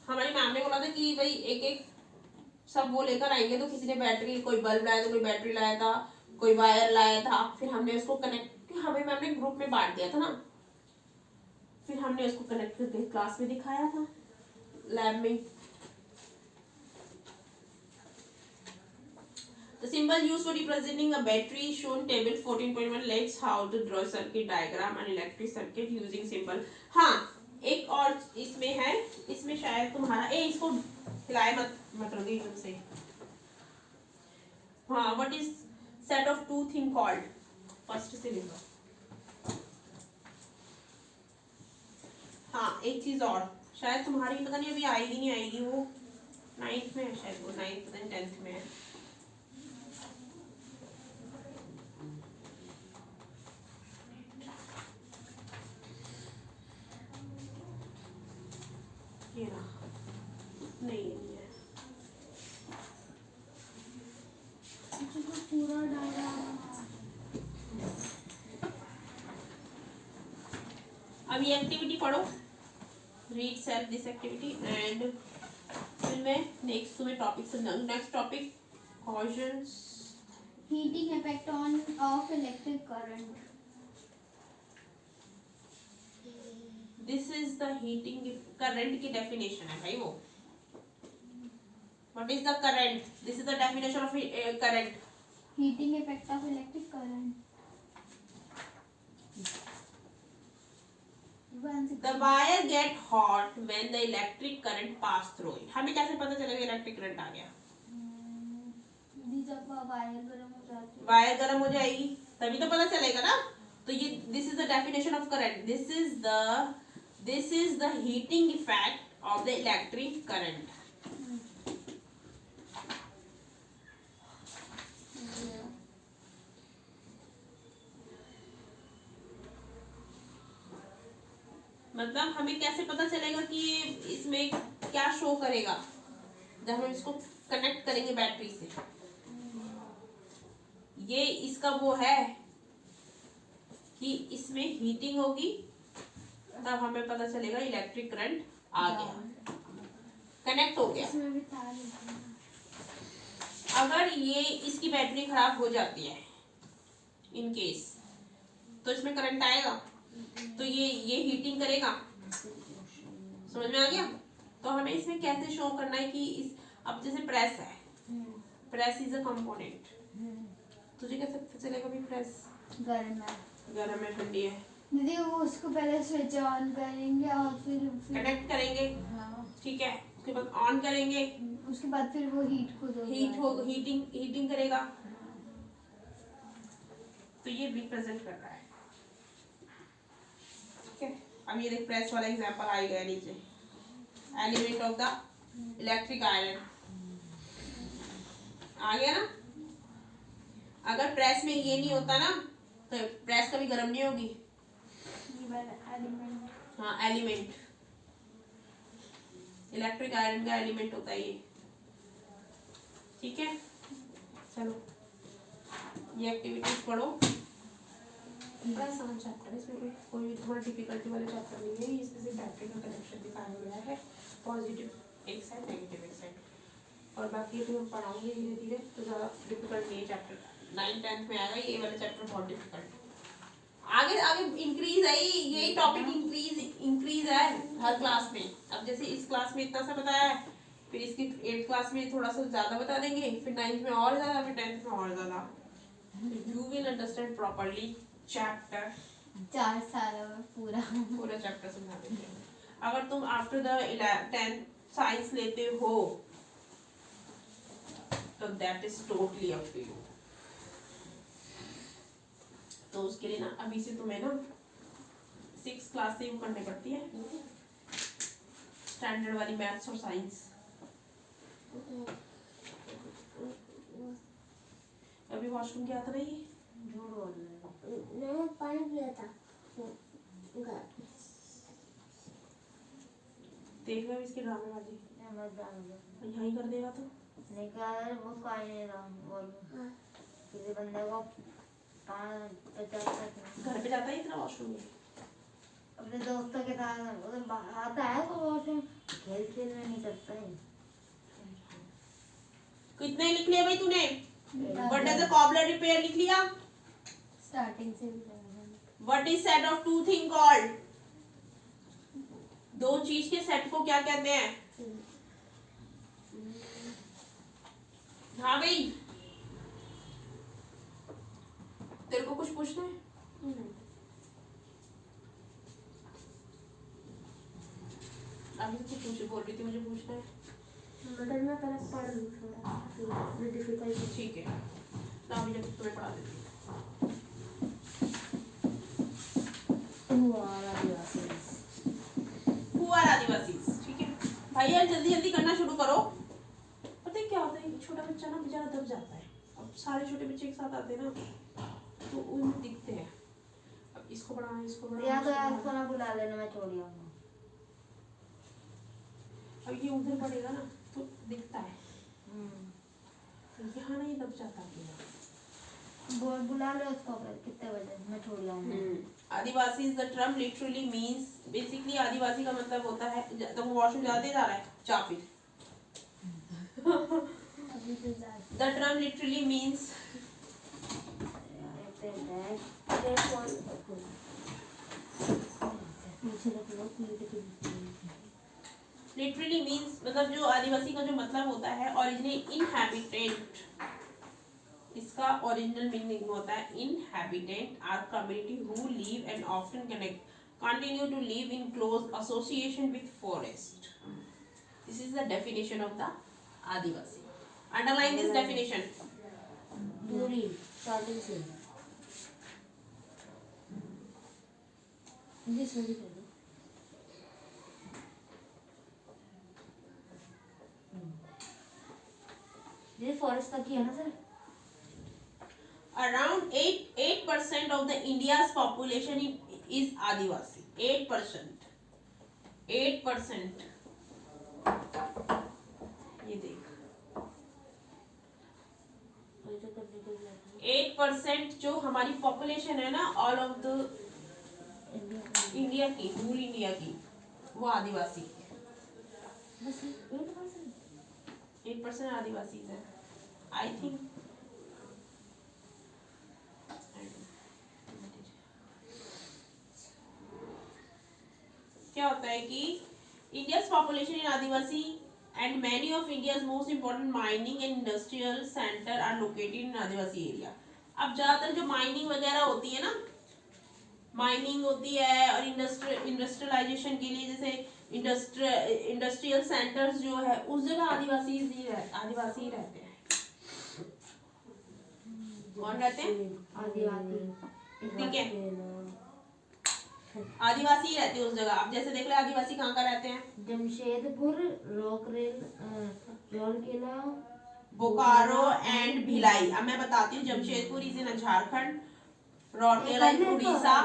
हमारी मैम ने बोला था कि भाई एक एक सब वो लेकर आएंगे. तो किसी ने बैटरी, कोई बल्ब लाया था, कोई बैटरी लाया था, कोई वायर लाया था. फिर हमने उसको कनेक्ट, हमें मैम ने ग्रुप में बांट दिया था ना, फिर हमने उसको कनेक्ट करके क्लास में दिखाया था, लैब में. The symbol used for representing a battery shown table 14.1 learns how to draw circuit diagram and electric circuit using symbol. हाँ, एक और इसमें है, इसमें शायद तुम्हारा इसको हिलाए मत रही तुमसे. हाँ, what is set of two thing called? First से लिखो. हाँ, एक चीज और शायद तुम्हारी पता नहीं अभी आएगी नहीं आएगी, वो 9th में है शायद, वो 9th पता नहीं 10th में है. नहीं है पूरा डायग्राम. अब ये एक्टिविटी पढ़ो, read self this activity and फिर मैं नेक्स्ट तुम्हें टॉपिक समझाऊंगी. Next topic cautions. Heating effect on of electric current. This is the heating current की डेफिनेशन है भाई. वो What is the current? This is the definition of current. Heating effect of electric current. The wire get hot when the electric current pass through it. हमें कैसे पता चलेगा electric current आ गया? जब वायर गर्म हो जाती है, वायर गर्म हो जाएगी तभी तो पता चलेगा ना. तो ये this is the definition of current. This is the heating effect of the electric current. मतलब हमें कैसे पता चलेगा कि ये इसमें क्या शो करेगा जब हम इसको कनेक्ट करेंगे बैटरी से. ये इसका वो है कि इसमें हीटिंग होगी तब हमें पता चलेगा इलेक्ट्रिक करंट आ गया, कनेक्ट हो गया. इसमें भी तार होती है। अगर ये इसकी बैटरी खराब हो जाती है इन केस, तो इसमें करंट आएगा, तो ये हीटिंग करेगा. समझ में आ गया? तो हमें इसमें कैसे शो करना है कि इस अब जैसे प्रेस है, प्रेस इज अ कंपोनेंट. तुझे कैसे पता चलेगा भी प्रेस गर्म है ठंडी है? दीदी वो उसको पहले स्विच ऑन करेंगे और फिर कनेक्ट करेंगे, हाँ, ठीक है, उसके बाद ऑन करेंगे, उसके बाद फिर वो हीट को हीटिंग करेगा. तो ये रिप्रेजेंट कर रहा है. ठीक है, अब ये देख प्रेस वाला एग्जांपल आ गया नीचे. Element of the electric iron आ गया ना. अगर प्रेस में ये नहीं होता ना तो प्रेस कभी गर्म नहीं होगी. हाँ, एलिमेंट इलेक्ट्रिक आयरन का एलिमेंट होता है ये. ठीक है, चलो ये एक्टिविटीज पढ़ो. बड़ा आसान चैप्टर है, इसमें कोई थोड़ा डिफिकल्टी वाला चैप्टर नहीं है. इसमें सिर्फ बैटरी का कनेक्शन दिखाया गया है, पॉजिटिव एक साइड नेगेटिव एक साइड, और बाकी भी हम पढ़ाएंगे धीरे धीरे. तो ज़्यादा डिफिकल्ट नहीं है चैप्टर. 9th-10th में आएगा ये वाला चैप्टर, बहुत डिफिकल्ट. आगे आगे इंक्रीज है, यही टॉपिक इंक्रीज है हर क्लास में. अब जैसे इस क्लास में इतना सा बताया है, फिर इसकी 8th क्लास में थोड़ा सा ज़्यादा बता देंगे, फिर 9th में और ज़्यादा, फिर 10th में और ज़्यादा. You will understand properly chapter. 4 साल में पूरा चैप्टर समझा देते हैं. अगर तुम आफ्टर द 10th साइंस लेते हो तो that is totally up to you. तो उसके लिए ना अभी से तुम्हें ना 6th क्लास से वो करनी पड़ती है स्टैंडर्ड वाली मैथ्स और साइंस. अभी वॉशरूम गया था नहीं? मैंने पानी पिया था। देख लो इसकी ड्रामेबाजी. यहीं कर देगा तो नहीं कर, वो कोई नहीं रहा. बोल किसी बंदे को 50 घर पे जाता है इतना वॉशरूम में. अपने दोस्तों के साथ उधर आता है तो वॉशरूम खेल में नहीं करता है. कितने लिख लिया भाई तूने? What does a cobbler repair लिख लिया? स्टार्टिंग से भी what is set of two thing called? दो चीज के सेट को क्या कहते हैं? हाँ भाई, तेरे को कुछ पूछना है? अभी तो पूछ बोल रही थी मुझे पूछना है. मतलब मैं पहले पढ़ लूँ थोड़ा, मैं डिफिकल्ट. ठीक है, तो अभी जब तुम्हें पढ़ा देती हूँ. पुअर आदिवासी. ठीक है भाई, यार जल्दी जल्दी करना शुरू करो. पता है क्या होता है, छोटा बच्चा ना बेचारा दब जाता है. अब सारे छोटे बच्चे एक साथ आते हैं ना तो उन दिखते हैं. अब इसको पढ़ाना, इसको या तो पढ़ाना. यार उसको ना बुला लेना, मैं छोड़ आऊंगा. अब ये उधर पड़ेगा ना तो दिखता है, यहाँ नहीं दब जाता है. बुला ले उसको फिर कितने बजे, मैं छोड़ आऊंगा. Adivasi is the term literally means, basically Adivasi का मतलब होता है जब वो वॉशरूम जाते जा रहा है जा फिर. अभी तो जाते. The term literally means literally means मतलब जो आदिवासी का जो मतलब होता है ओरिजिनली इनहैबिटेंट, इसका ओरिजिनल मीनिंग होता है inhabitant or community who live and often continue to live in close association with forest. This is the definition of the Adivasi. Underline this definition. दूरी स्टार्टिंग से ये सही कर दो. ये फॉरेस्ट तक ही है ना sir. Around 8% of the India's population is Adivasi. 8%. 8%. ये देख. 8% जो हमारी पॉपुलेशन है ना ऑल ऑफ द इंडिया की, पूरी इंडिया की, वो आदिवासी. बस 8%. 8% आदिवासी है. आई थिंक क्या होता है कि India's population in Adivasi and many of India's most important mining and industrial centre are located in Adivasi area. अब ज्यादातर जो माइनिंग वगैरह होती है ना, माइनिंग होती है और इंडस्ट्रियलाइजेशन के लिए जैसे इंडस्ट्रियल सेंटर्स जो है उस जगह आदिवासी ही रहते हैं. कौन रहते हैं? आदिवासी. ठीक है, आदिवासी रहते हैं उस जगह. अब जैसे देख ले आदिवासी कहाँ का रहते हैं? जमशेदपुर, रोकरेल, राउरकेला, बोकारो एंड भिलाई. अब मैं बताती हूँ. Jamshedpur is in Jharkhand, Rourkela is Orissa,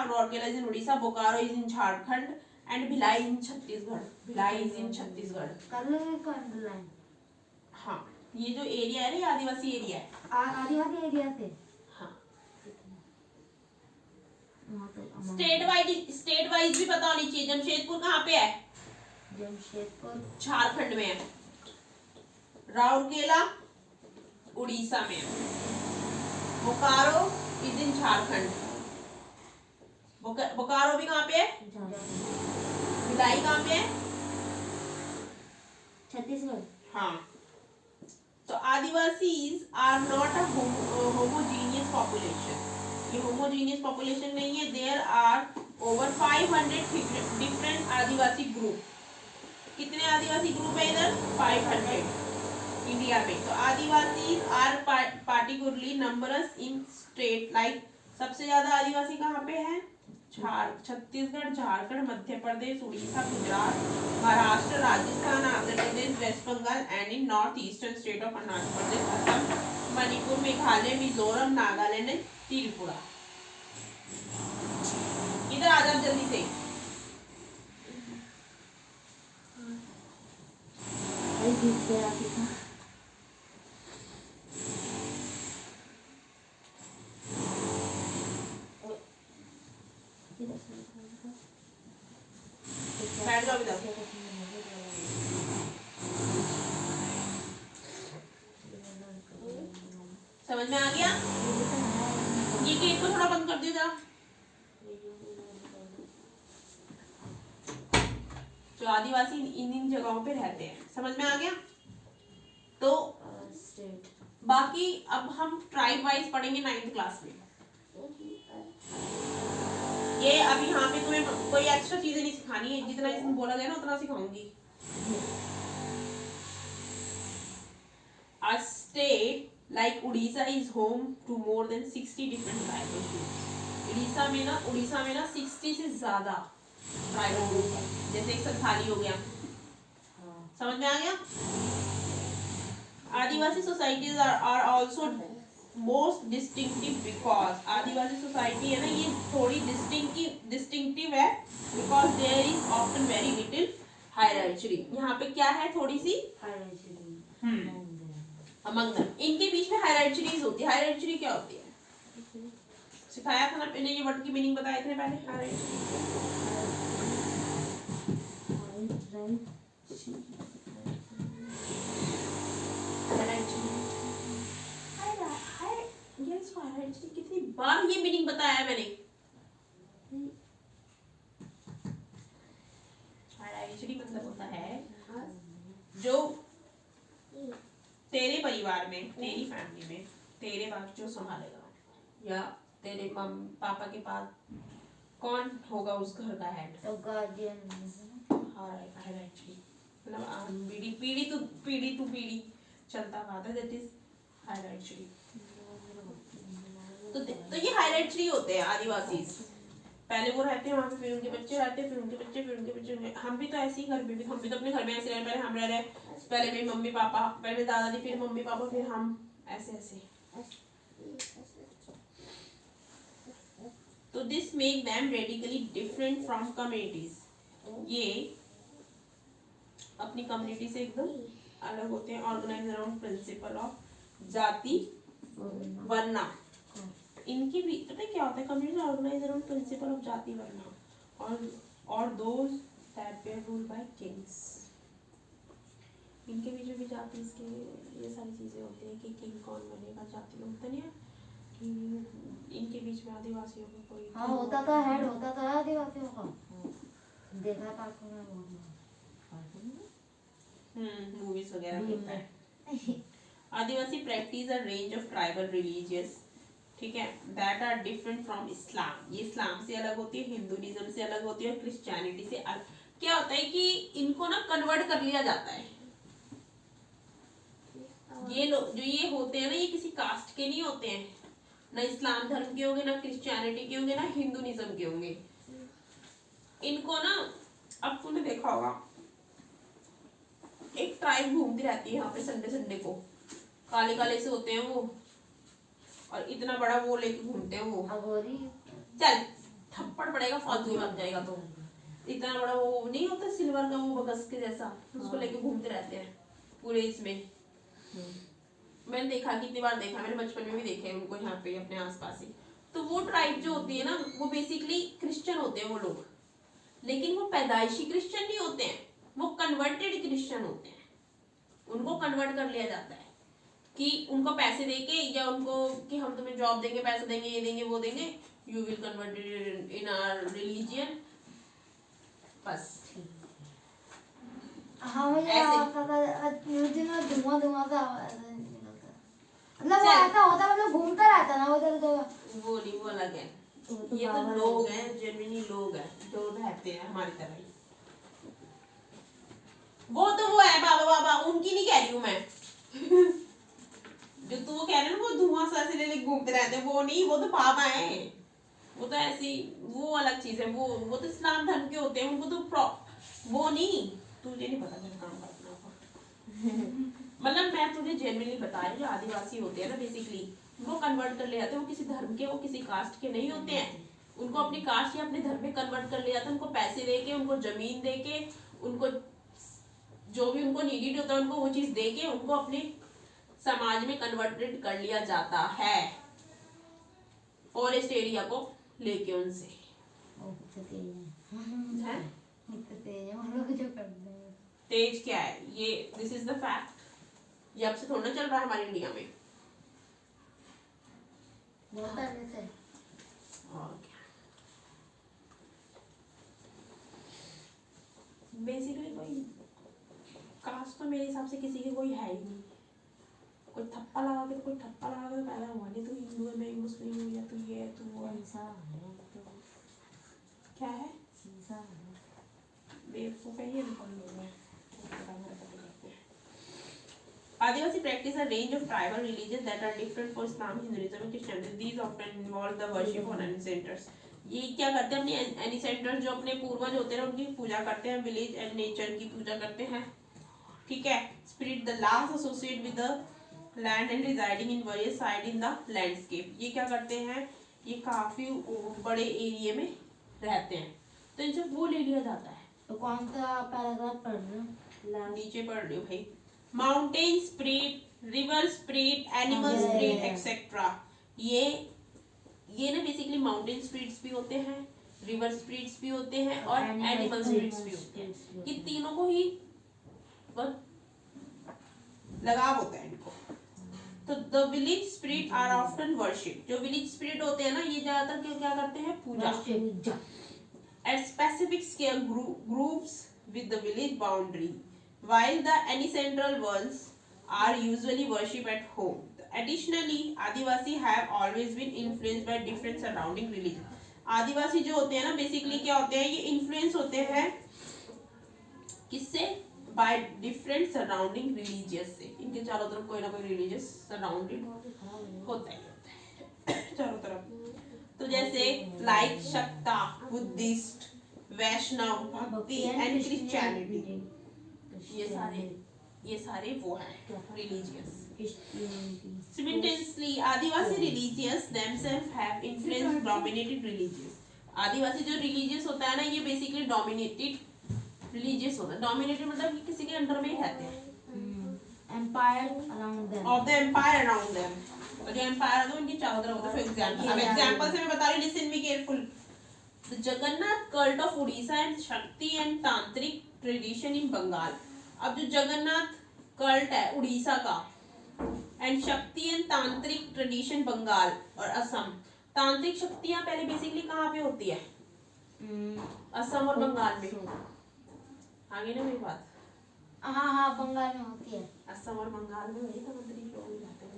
Rourkela is in Orissa, Bokaro is in Jharkhand and Bhilai in Chhattisgarh. हाँ, ये जो एरिया है ना, ये आदिवासी एरिया है. आदिवासी एरिया से. हाँ, स्टेट वाइज भी पता होनी चाहिए. जमशेदपुर कहाँ पे है? जमशेदपुर झारखंड में है. राउरकेला उड़ीसा में है. Bokaro is in Jharkhand. बोकारो भी कहाँ पे है? भिलाई कहाँ पे है? छत्तीसगढ़. हाँ. तो Adivasis are not a homogeneous population. ये होमोजीनियस पॉपुलेशन नहीं है. There are over 500 different Adivasi group. कितने आदिवासी ग्रुप है इधर? 500 इंडिया में. तो Adivasi are particularly numbers in state like. सबसे ज्यादा आदिवासी कहाँ पे है? Chhattisgarh, Jharkhand, Madhya Pradesh, Orissa, Gujarat, Maharashtra, Rajasthan, Andhra Pradesh, West Bengal and in north eastern state of Arunachal Pradesh, Assam, Manipur, Meghalaya, Mizoram, Nagaland and Tripura. इधर आ जाओ जल्दी से. बैठ जाओ इधर. समझ में आ गया? ये गेट को थोड़ा बंद कर दियो जरा. जो आदिवासी इन जगहों पे रहते हैं. समझ में आ गया? तो बाकी अब हम ट्राइब वाइज पढ़ेंगे 9th क्लास में. ये अभी यहाँ पे तुम्हें कोई एक्स्ट्रा चीजें नहीं सिखानी है. जितना इसमें बोला गया ना उतना सिखाऊंगी. A state like Odisha is home to more than 60 different tribal groups. Orissa में ना 60 से ज्यादा ट्राइबल ग्रुप है. जैसे एक संथाली हो गया. समझ में आ गया? Adivasi societies are also most distinctive because Adivasi society है ना, ये थोड़ी डिस्टिंक्टिव है because there is often very little hierarchy. यहाँ पे क्या है? थोड़ी सी अमंग देम. इनके बीच में हायरार्चीज होती है. हायरार्ची क्या होती है? सिखाया था ना मैंने. ये वर्ड की मीनिंग बताए थे पहले. हायरार्ची कितनी बार ये मीनिंग बताया है मैंने. हायरार्ची मतलब होता तेरे परिवार में, तेरी फैमिली में तेरे बाद जो संभालेगा या तेरे पापा के बाद कौन होगा उस घर का हेड? तो गार्जियन। हाँ राइट एक्चुअली, मतलब पीढ़ी टू पीढ़ी चलता हुआ था, दैट इज हाईलाइट ट्री। तो ये हाईलाइट ट्री होते हैं आदिवासी। पहले वो रहते हैं वहाँ पे, फिर उनके बच्चे रहते हैं, फिर उनके बच्चे, फिर उनके बच्चे। हम भी तो ऐसे ही घर में भी, हम भी तो अपने घर में ऐसे रह रहे, पहले हम रह रहे, पहले मेरी मम्मी पापा, पहले मेरे दादाजी, फिर मम्मी पापा, फिर हम, ऐसे ऐसे। तो this make them radically different from communities. ये अपनी कम्युनिटी से एकदम अलग होते हैं। Organise around principle of jati वर्ना। इनकी भी पता है क्या होता है? Community organise around principle of jati varna और those that were ruled by kings. इनके बीच में भी जाति, इसके ये सारी चीजें होती हैं कि किंग कौन बनेगा, जाति में होता नहीं है कि इनके बीच में आदिवासियों को कोई, हाँ होता था, हेड होता था आदिवासियों का। देखा था मूवीज वगैरह में होता है। Adivasi practice a range of tribal religious, ठीक है, that are different from Islam. ये इस्लाम से अलग होती है, हिंदुइज्म से अलग होती है और क्रिश्चियनिटी से अलग। क्या होता है कि इनको ना कन्वर्ट कर लिया जाता है। ये लोग जो ये होते हैं ना, ये किसी कास्ट के नहीं होते हैं, ना इस्लाम धर्म के होंगे, ना क्रिश्चियनिटी के होंगे, ना हिंदुइज्म के होंगे। इनको ना, अब तूने देखा होगा एक ट्राइब घूमती रहती है यहाँ पे संडे संडे को, काले काले से होते हैं वो, और इतना बड़ा वो लेके घूमते हैं वो। अगोरी चल थप्पड़ पड़ेगा, फालतू ही बन जाएगा। तो इतना बड़ा वो नहीं होता सिल्वर का वो बगस के जैसा, उसको लेके घूमते रहते हैं पूरे इसमें। मैंने देखा, कितनी बार देखा, मैंने बचपन में भी देखे उनको यहाँ पे अपने आसपास ही। तो वो ट्राइब जो होती है ना, वो बेसिकली क्रिश्चियन होते हैं वो लोग, लेकिन वो पैदाइशी क्रिश्चियन नहीं होते हैं, वो कन्वर्टेड क्रिश्चियन होते हैं। उनको कन्वर्ट कर लिया जाता है कि उनको पैसे देके, या उनको कि हम तुम्हें जॉब देंगे, पैसे देंगे, ये देंगे, वो देंगे, you will converted in our religion, बस। हाँ मुझे ऐसे। आता था, धुआं धुआं सा आवाज निकलता। मतलब वो ऐसा होता, मतलब घूमता रहता ना उधर उधर। वो नहीं, वो अलग है। तो ये तो लोग हैं, जेन्युइनली लोग हैं जो रहते हैं हमारी तरह ही। वो तो वो है बाबा बाबा, उनकी नहीं कह रही हूँ मैं। जो तू वो कह रहे हैं ना, वो धुआं सा ऐसे ले घूमते रहते हैं, वो नहीं, वो तो बाबा है। वो तो ऐसी, वो अलग चीज है। वो तो इस्लाम धर्म के होते हैं, उनको तो वो नहीं, तुझे नहीं पता मेरा काम करना। मतलब मैं तुझे जेन्युइनली बता रही हूँ, जो आदिवासी होते हैं ना बेसिकली, उनको कन्वर्ट कर ले जाते हैं। वो किसी धर्म के, वो किसी कास्ट के नहीं होते हैं। उनको अपनी कास्ट या अपने धर्म में कन्वर्ट कर ले जाते हैं। उनको पैसे देके, उनको जमीन देके, उनको जो भी उनको नीडेड होता है, उनको वो चीज देके उनको अपने समाज में कन्वर्टेड कर लिया जाता है, फॉरेस्ट एरिया को लेके उनसे। तेज क्या है ये? This is the fact. ये अब से थोड़ा चल रहा है हमारे इंडिया में। और क्या, बेसिकली कोई कास्ट तो मेरे हिसाब से किसी के कोई है ही नहीं। कोई थप्पा लगा के, तो कोई थप्पा लगा के पैदा हुआ नहीं। तू हिंदू है, मैं मुस्लिम हूँ, या तू ये है, तू वो है। क्या है? बेवकूफ है ये लोग हैं। Adivasi practice a range of tribal religions that are different for Islam, Hinduism and Christianity. These often involve the worship of ancestors. ये क्या करते हैं? अपने एनिसेंटर्स जो अपने पूर्वज होते हैं उनकी पूजा करते हैं। विलेज एंड नेचर की पूजा करते हैं, ठीक है। Spirit the last associate with the land and residing in various side in the landscape. ये क्या करते हैं? ये काफी बड़े एरिया में रहते हैं, तो इनसे वो ले लिया जाता है। तो कौन सा पैराग्राफ पढ़ रहे हो? नीचे पढ़ रही हो भाई। Mountain spirit, river spirit, animal spirit etcetera. ये ना बेसिकली माउंटेन स्पिरिट्स भी होते हैं, रिवर स्पिरिट्स भी होते हैं और एनिमल स्पिरिट्स भी होते हैं। ये तीनों को ही लगाव होता है इनको। तो the village spirit are often worship. जो विलेज स्पिरिट होते हैं ना, ये ज्यादातर क्या करते हैं? पूजा। At specific scale groups with the village boundary, while the ancestral ones are usually worshipped at home. Additionally, Adivasi have always been influenced by different surrounding religions. आदिवासी जो होते हैं ना बेसिकली क्या होते हैं, ये इन्फ्लुएंस होते हैं किससे? बाय डिफरेंट सराउंडिंग रिलीजियस से. इनके चारों तरफ कोई ना कोई रिलीजियस सराउंडिंग होता है चारों तरफ. तो जैसे लाइक शक्ता, बुद्धिस्ट, वैष्णव, भक्ति एंड क्रिश्चियनिटी, ये सारे वो हैं religious. Simultaneously, Adivasi religions themselves have influenced dominated religions. आदिवासी जो रिलीजियस होता है ना, ये बेसिकली डोमिनेटेड रिलीजियस होता है. डोमिनेटेड मतलब कि किसी के अंडर में ही रहते हैं. Empire around them, of the empire around them. और जो एम्पायर है तो उनकी चारों तरफ होता है. फॉर एग्जांपल, अब एग्जांपल से मैं बता रही हूँ, listen me careful. The Jagannath cult of Orissa and शक्ति एंड तांत्रिक ट्रेडिशन इन बंगाल. अब जो जगन्नाथ कल्ट है उड़ीसा का एंड शक्ति एंड तांत्रिक ट्रेडिशन बंगाल और असम. तांत्रिक शक्तियां पहले बेसिकली कहाँ पे होती है? असम और बंगाल में. आगे ना मेरी बात. हाँ बंगाल में होती है. असम और बंगाल में वही तांत्रिक लोग रहते हैं.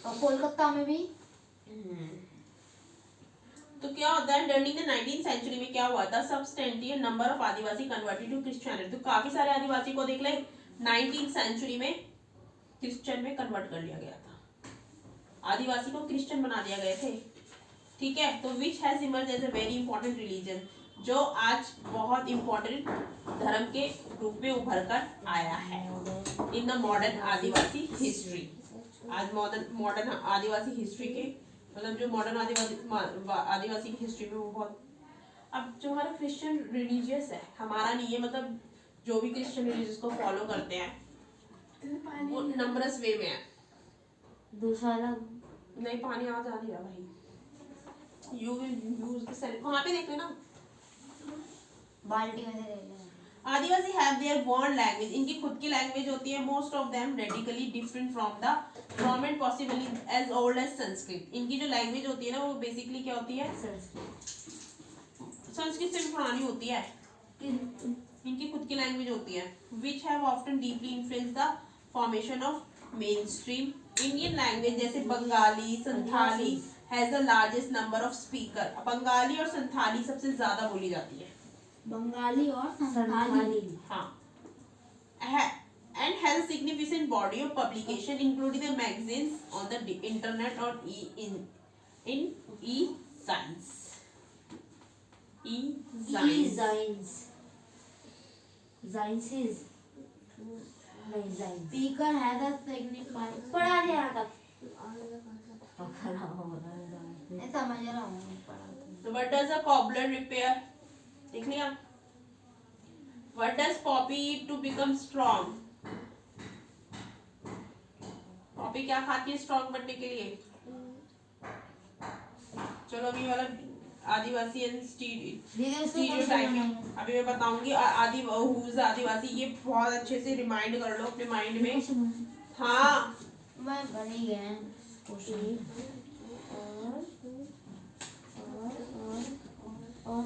और कोलकाता में भी. तो क्या होता है, डर्निंग द 19th सेंचुरी में क्या हुआ था, substantial number of Adivasi converted to Christianity. तो काफी सारे आदिवासी को देख ले 19th सेंचुरी में क्रिश्चियन में कन्वर्ट कर लिया गया था. आदिवासी को क्रिश्चियन बना दिया गए थे. ठीक है. तो which has emerge as a very important religion, जो आज बहुत इंपॉर्टेंट धर्म के रूप में उभर कर आया है in the modern Adivasi history. आज मॉडर्न आदिवासी हिस्ट्री के मतलब जो मॉडर्न आदिवासी की हिस्ट्री में वो बहुत. अब जो हमारा क्रिश्चियन रिलीजियस है, हमारा नहीं है, मतलब जो भी क्रिश्चियन रिलीजियस को फॉलो करते हैं वो नंबरस वे में है. दूसरा नहीं, पानी आ जा नहीं रहा भाई. You will use the cell. वहां पे देख लेना, बाल्टी में से ले लेना. Adivasi have their own language. इनकी खुद की लैंग्वेज होती है. Most of them radically different from and possibly as old as Sanskrit. इनकी जो लैंग्वेज होती है ना, वो बेसिकली क्या होती है? संस्कृत से भी पुरानी होती है. इनकी खुद की लैंग्वेज होती है. Which have often deeply influenced the formation of mainstream Indian language. जैसे Bengali, Santhali has the largest number of speaker. Bengali और संथाली सबसे ज्यादा बोली जाती है. बंगाली और संथाली. हाँ. And has a significant body of publication including the magazines on the internet or in e-science. E-science. Sciences. Speaker has a significant. पढ़ा नहीं आ रहा. नहीं समझ रहा हूँ. So what does a cobbler repair? देख लिया. What does poppy eat to become strong? Poppy क्या खाती है स्ट्रॉन्ग बनने के लिए? चलो अभी वाला आदिवासी एंड स्टीरियोटाइपिंग अभी मैं बताऊंगी. आदिवासी ये बहुत अच्छे से रिमाइंड कर लो अपने माइंड में. हाँ मैं बनी गए और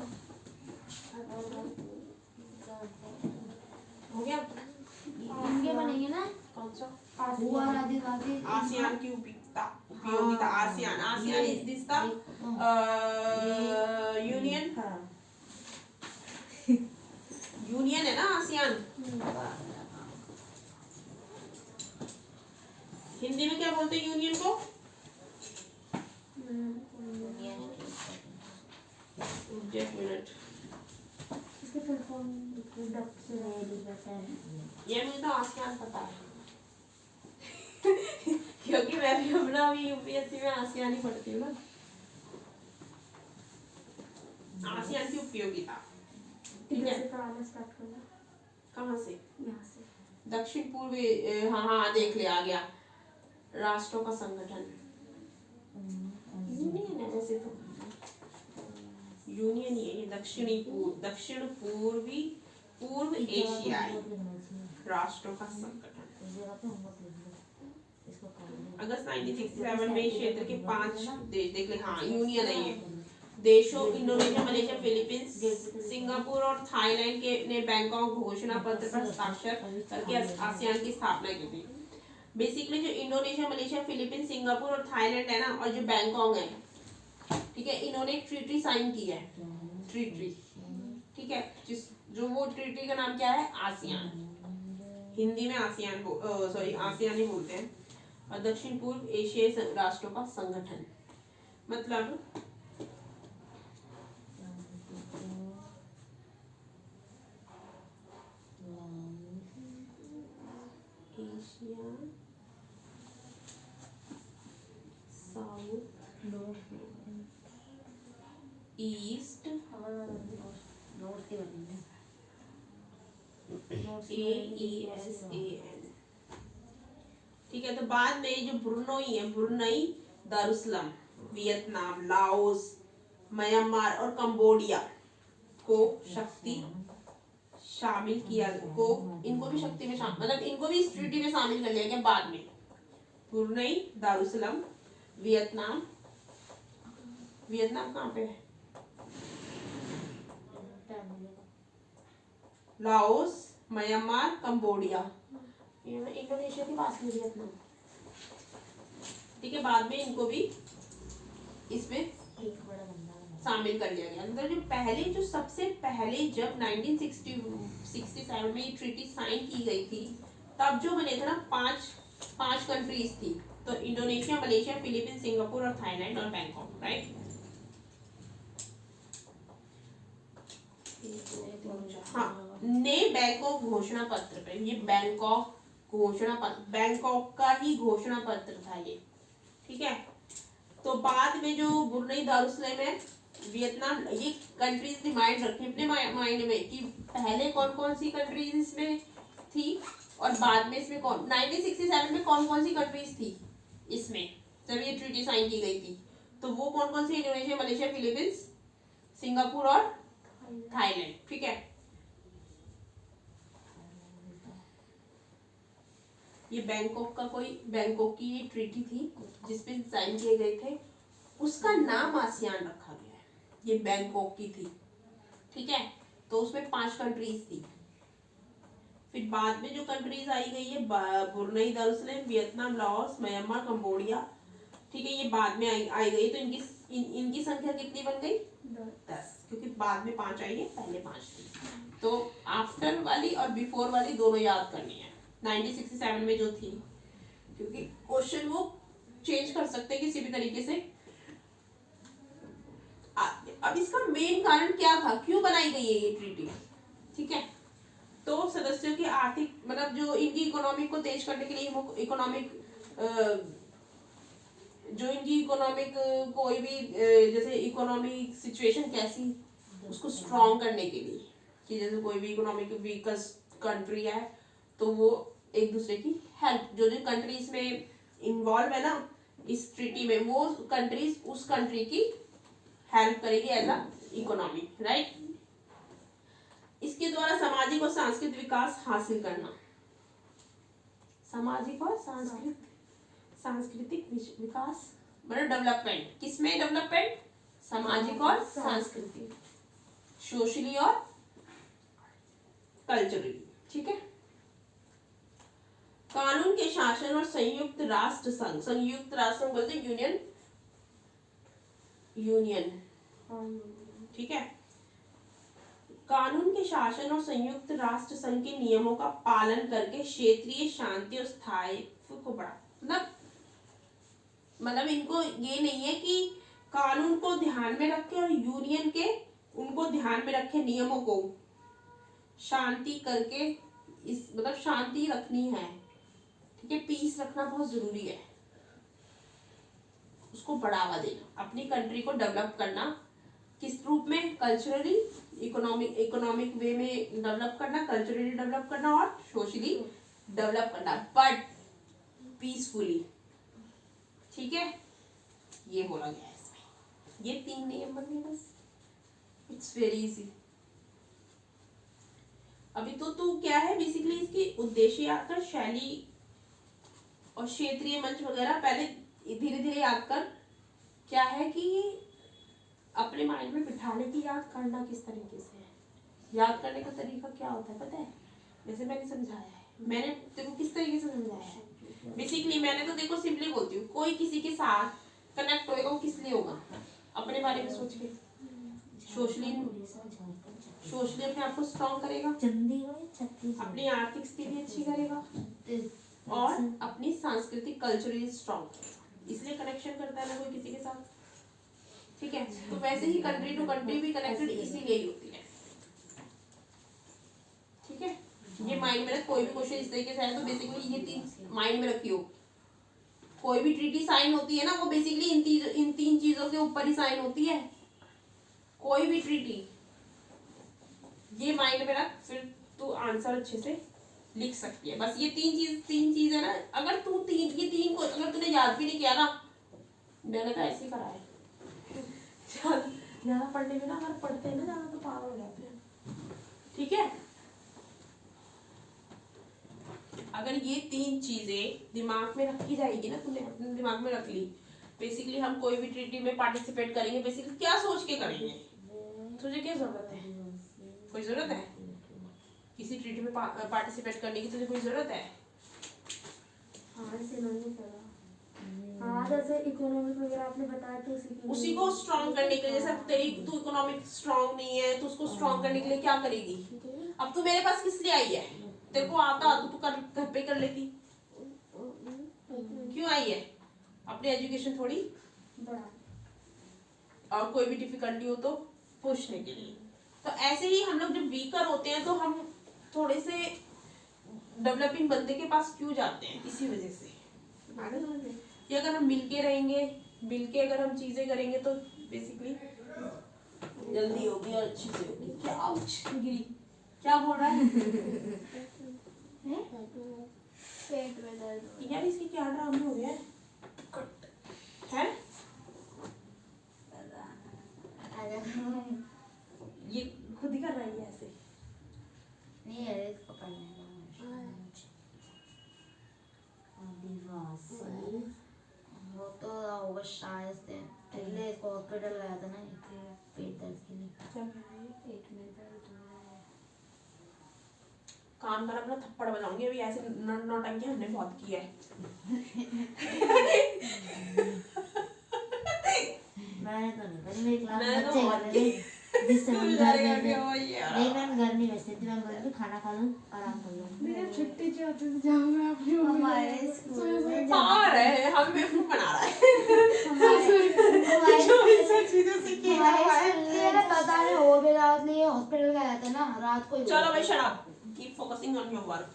हो गया. इनके बनेंगे ना. कौन सा? आदिवासी. आसियान की उपयोगिता. ASEAN is this the union है ना आसियान. हिंदी में क्या बोलते हैं यूनियन को? एक मिनट. ये मुझे तो आसियान पता है क्योंकि मैं भी अपना यूपीएससी में आसियान ही पढ़ती हूँ ना. आसियान की उपयोगिता. ठीक है. कहाँ से? यहाँ से. दक्षिण पूर्व. हाँ देख ले, आ गया. राष्ट्रों का संगठन. यूनियन है वैसे तो. यूनियन ही है ये. दक्षिण पूर्व एशियाई राष्ट्रों का संगठन. अगस्त 1967 में क्षेत्र के 5 देश देख ले. हाँ यूनियन है ये. देशों इंडोनेशिया, मलेशिया, फिलीपींस, सिंगापुर और थाईलैंड के ने बैंकॉक घोषणा पत्र पर हस्ताक्षर करके आसियान की स्थापना की थी. बेसिकली जो इंडोनेशिया, मलेशिया, फिलीपींस, सिंगापुर और थाईलैंड है ना, और जो बैंकॉक है, ठीक है, इन्होंने एक ट्रीटी साइन की है, ट्रीटी, ठीक है, जो वो ट्रीटी का नाम क्या है, आसियान, हिंदी में आसियान आसियान ही बोलते हैं, और दक्षिण पूर्व एशियाई राष्ट्रों का संगठन, मतलब एशिया, साउथ ईस्ट, AESAN, ठीक है। तो बाद में जो ब्रुनई है, Brunei Darussalam, Vietnam, Laos, Myanmar और कंबोडिया को शक्ति शामिल किया, को इनको भी शक्ति में शामिल, मतलब इनको भी इस ट्रीटी में शामिल कर लिया गया बाद में। ब्रुनई दारुसलाम, वियतनाम, वियतनाम कहाँ पे है, लाओस, म्यांमार, कंबोडिया, इंडोनेशिया के पास में वियतनाम, ठीक है। बाद में इनको भी इसमें शामिल कर लिया गया। मतलब जो सबसे पहले जब 1967 में ये ट्रीटी साइन की गई थी, तब जो बने थे ना पांच कंट्रीज थी, तो इंडोनेशिया, मलेशिया, फिलीपींस, सिंगापुर और थाईलैंड और बैंकॉक, राइट। हाँ, ने बैंकॉक घोषणा पत्र पे, ये बैंकॉक घोषणा पत्र, बैंकॉक का ही घोषणा पत्र था ये, ठीक है। तो बाद में जो ब्रुनई दारुसलाम है, वियतनाम, ये कंट्रीज रिमाइंड रखें अपने माइंड में कि पहले कौन कौन सी कंट्रीज इसमें थी और बाद में इसमें 1967 में कौन कौन सी कंट्रीज थी इसमें जब ये ट्रीटी साइन की गई थी। तो वो कौन कौन सी, इंडोनेशिया, मलेशिया, फिलीपींस, सिंगापुर और थाईलैंड, ठीक है। ये बैंकॉक की ये ट्रीटी थी जिसपे साइन किए गए थे, उसका नाम आसियान रखा गया है, ये बैंकॉक की थी, ठीक है। तो उसमें 5 कंट्रीज थी। फिर बाद में जो कंट्रीज आई गई है, Brunei Darussalam, Vietnam, Laos, Myanmar, Cambodia, ठीक है, ये बाद में आई गई। तो इनकी संख्या कितनी बन गई, 10, क्योंकि बाद में 5 आई है, पहले 5 थी। तो आफ्टर वाली और बिफोर वाली दोनों याद करनी है 1967 में जो थी, क्योंकि क्वेश्चन वो चेंज कर सकते हैं किसी भी तरीके से। अब इसका मेन कारण क्या था, क्यों बनाई गई है ये ट्रीटी, ठीक है। तो सदस्यों की आर्थिक, मतलब जो इनकी इकोनॉमिक को तेज करने के लिए, इकोनॉमिक कोई भी जैसे इकोनॉमिक सिचुएशन कैसी, उसको स्ट्रॉन्ग करने के लिए, कि जैसे कोई भी इकोनॉमिक वीकेस्ट कंट्री है तो वो एक दूसरे की हेल्प, जो कंट्रीज में इन्वॉल्व है ना इस ट्रीटी में, वो कंट्रीज उस कंट्री की हेल्प करेगी एज अ इकोनॉमी, राइट। इसके द्वारा सामाजिक और सांस्कृतिक विकास हासिल करना, सामाजिक और सांस्कृतिक विकास, मतलब डेवलपमेंट, किसमें डेवलपमेंट, सामाजिक और सांस्कृतिक, सोशली और कल्चरली, ठीक है। कानून के शासन और संयुक्त राष्ट्र संघ बोलते यूनियन, ठीक है। कानून के शासन और संयुक्त राष्ट्र संघ के नियमों का पालन करके क्षेत्रीय शांति और स्थायित्व को बढ़ा, मतलब इनको ये नहीं है कि कानून को ध्यान में रखे और यूनियन के उनको ध्यान में रखे, नियमों को शांति करके, इस मतलब शांति रखनी है, ठीक है, पीस रखना बहुत जरूरी है, उसको बढ़ावा देना, अपनी कंट्री को डेवलप करना, किस रूप में, कल्चरली, इकोनॉमिक वे में डेवलप करना, कल्चरली डेवलप करना और सोशली डेवलप करना, बट पीसफुली, ठीक है। ये बोला गया है इसमें, ये 3 नियम बन गए बस, इट्स वेरी इजी। अभी तो क्या है बेसिकली इसकी उद्देश्य याद कर, शैली और क्षेत्रीय मंच वगैरह पहले धीरे धीरे याद कर, क्या है कि अपने माइंड में बिठाने की, याद करना किस तरीके से है, याद करने का तरीका क्या होता है पता है, जैसे मैंने समझाया है, मैंने तेरे को किस तरीके से समझाया है, बेसिकली मैंने तो देखो सिंपली बोलती हूँ, कोई किसी के साथ कनेक्ट होएगा वो किस लिए होगा, अपने बारे में सोच के, सोशली अपने आप को स्ट्रॉन्ग करेगा, अपनी आर्थिक स्थिति अच्छी करेगा और अपनी सांस्कृतिक कल्चरली स्ट्रॉन्ग, इसलिए कनेक्शन करता है ना कोई किसी के साथ। ठीक है, तो वैसे ही कंट्री टू कंट्री भी कनेक्टेड इसीलिए ही होती है। ठीक है, ये माइंड में रख, कोई भी क्वेश्चन इस तरीके से है तो बेसिकली ये तीन माइंड में रखियो। कोई भी ट्रीटी साइन होती है ना, वो बेसिकली इन तीन चीजों के ऊपर ही साइन होती है, कोई भी ट्रीटी। ये माइंड में रख, फिर तू आंसर अच्छे से लिख सकती है। बस ये तीन चीज है ना, अगर तू ये तीन को अगर तूने याद भी नहीं किया ना, मैंने तो ऐसे ही करा है। ज्यादा पढ़ने में ना, अगर पढ़ते हैं ना ज्यादा तो पागल हो जाते हैं। ठीक है, अगर ये तीन चीजें दिमाग में रखी जाएगी ना, तूने अपने दिमाग में रख ली, बेसिकली हम कोई भी ट्रीटी में पार्टिसिपेट करेंगे, बेसिकली क्या सोच के करेंगे, तुझे क्या जरूरत है, कोई जरूरत है किसी ट्रीटी में पार्टिसिपेट करने की, तुझे कोई जरूरत है? हाँ, इससे नहीं पड़ा। हाँ, जैसे इकोनॉमिक वगैरह आपने बताया तो उसी को स्ट्रॉन्ग करने के लिए, जैसे तेरी तू इकोनॉमिक स्ट्रॉन्ग नहीं है तो उसको स्ट्रॉन्ग करने के लिए क्या करेगी? अब तू मेरे पास किस लिए आई है? तेरे को आता तो तू घर पे कर लेती, क्यों आई है? अपनी एजुकेशन थोड़ी बढ़ा, और कोई भी डिफिकल्टी हो तो पूछने के लिए। तो ऐसे ही हम लोग जब वीकर होते हैं तो हम थोड़े से डेवलपिंग बंदे के पास क्यों जाते हैं, इसी वजह से। आगे समझ में, कि अगर हम मिलके रहेंगे, मिलके अगर हम चीजें करेंगे तो बेसिकली जल्दी होगी और अच्छी से होगी। क्या गिरी, क्या बोल रहा है? पेट में दर्द यार इसकी क्या ड्रामे हो रहे हैं? है ये खुद ही कर रही है ऐसे? नहीं है, इसको पढ़ने वो तो होगा शायद से, पहले इसको हॉस्पिटल लाया था ना पेट दर्द के लिए। पेट में दर्द हो रहा है। काम कर, अपना थप्पड़ बजाऊंगी अभी, ऐसे नौटंकी हमने बहुत की है। मैंने तो नहीं करी, मेरी क्लास मैंने तो बच्चे बहुत कर रहे थे, जिससे तू मैं घर जाएगा में क्या यार? नहीं, मैं घर नहीं वैसे थी, मैं बोली खाना खा लूँ आराम कर लूँ। मेरा छुट्टी जो होती है जाऊँ मैं अपनी हमारे स्कूल में पार है, हम बेवकूफ बना रहा है। पता नहीं हो भी रात नहीं, हॉस्पिटल गया था ना रात को ही। चलो भाई शराब, keep focusing on your work,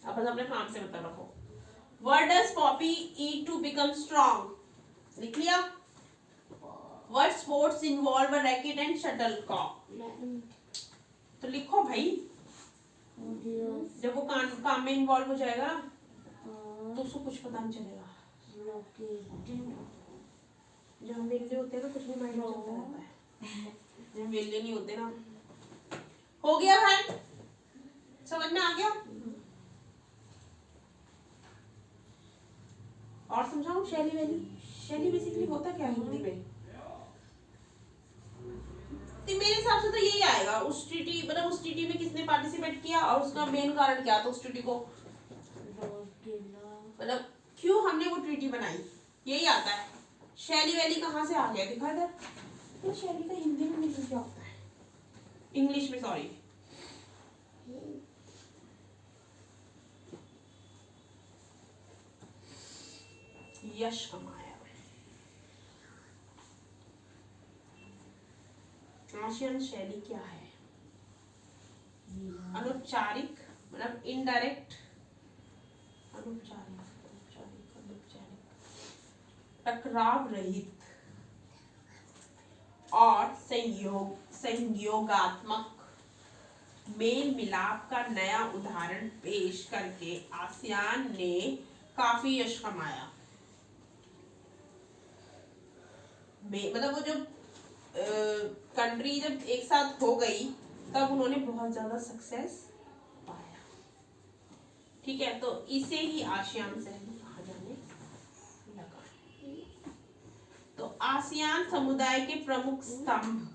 अपन अपने काम से मतलब रखो। What does Popeye eat to become strong? लिख लिया? What sports involve a racket and shuttlecock? तो लिखो भाई, जब वो काम में इन्वॉल्व हो जाएगा तो उसको कुछ पता नहीं चलेगा। जब हम वेले होते हैं ना, कुछ भी माइंड में चलता रहता है। जब वेले नहीं होते ना, हो गया भाई, समझ में आ गया? और समझाऊं? शैली वैली, शैली बेसिकली होता क्या है हिंदी में? तो मेरे हिसाब से तो यही आएगा, उस ट्रीटी मतलब उस ट्रीटी में किसने पार्टिसिपेट किया और उसका मेन कारण क्या था उस ट्रीटी को, मतलब क्यों हमने वो ट्रीटी बनाई, यही आता है। शैली वैली कहाँ से आ गया, दिखा इधर। ये शैली का हिंदी में मीनिंग क्या होता है, इंग्लिश में, सॉरी। यश कमाया। आशियन शैली क्या है? अनौपचारिक मतलब इनडायरेक्ट, अनौपचारिक टकराव रहित और संयोगात्मक मेल मिलाप का नया उदाहरण पेश करके आसियान ने काफी यश कमाया। मतलब वो जब कंट्री जब एक साथ हो गई तब उन्होंने बहुत ज्यादा सक्सेस पाया। ठीक है, तो इसे ही आसियान सहयोग कहा जाने लगा। तो आसियान समुदाय के प्रमुख स्तंभ,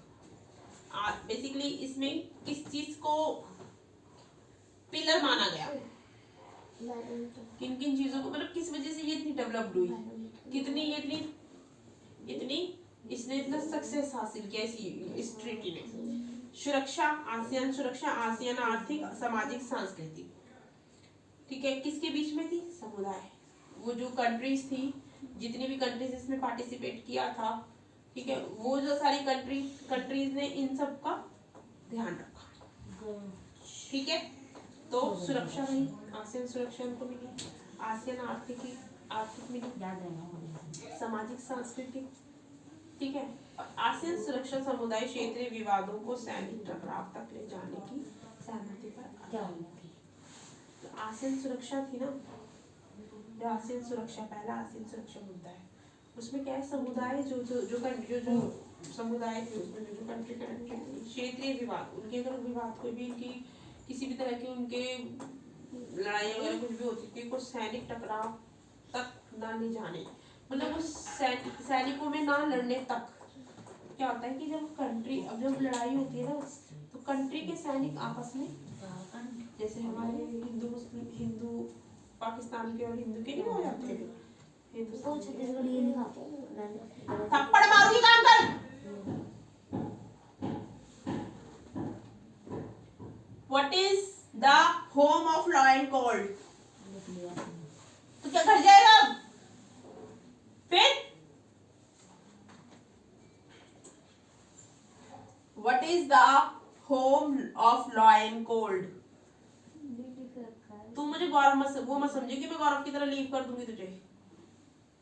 बेसिकली इसमें किस चीज को पिलर माना गया? किन किन चीजों को, मतलब किस वजह से ये इतनी डेवलप्ड हुई, कितनी ये इतनी इसने इतना सक्सेस हासिल किया इस ट्रीटी ने। सुरक्षा आसियान आर्थिक सामाजिक सांस्कृतिक, ठीक है, किसके बीच में थी? समुदाय, वो जो कंट्रीज थी, जितनी भी कंट्रीज इसमें पार्टिसिपेट किया था, ठीक है, वो जो सारी कंट्रीज ने इन सब का ध्यान रखा, ठीक है। तो सुरक्षा मिली, आसियान सुरक्षा उनको मिली, आसियान आर्थिक मिली, सामाजिक सांस्कृतिक, ठीक है। आसियान सुरक्षा समुदाय क्षेत्रीय विवादों को सैनिक टकराव तक ले जाने की सहमति पर आधारित थी। तो आसियान सुरक्षा थी ना, जो आसियान सुरक्षा, पहला आसियान सुरक्षा मुद्दा है, उसमें क्या है, समुदाय जो समुदाय थे, उसमें जो कंट्री क्षेत्रीय विवाद, उनके अगर विवाद कोई भी, इनकी किसी भी तरह के उनके लड़ाई वगैरह कुछ भी होती थी, को सैनिक टकराव तक ना ले जाने, मतलब उस सैनिकों में ना लड़ने तक। क्या होता है कि जब लड़ाई होती है ना, तो कंट्री के सैनिक आपस में, जैसे हमारे हिंदू पाकिस्तान के और हिंदू के नहीं हो जाते, थप्पड़ मारूंगी, काम कर। What is the home of law and called? तो क्या घर जाएगा फिर? What is the home of law and code? तू मुझे गौरव मत समझे कि मैं गौरव की तरह लीव कर दूंगी तुझे।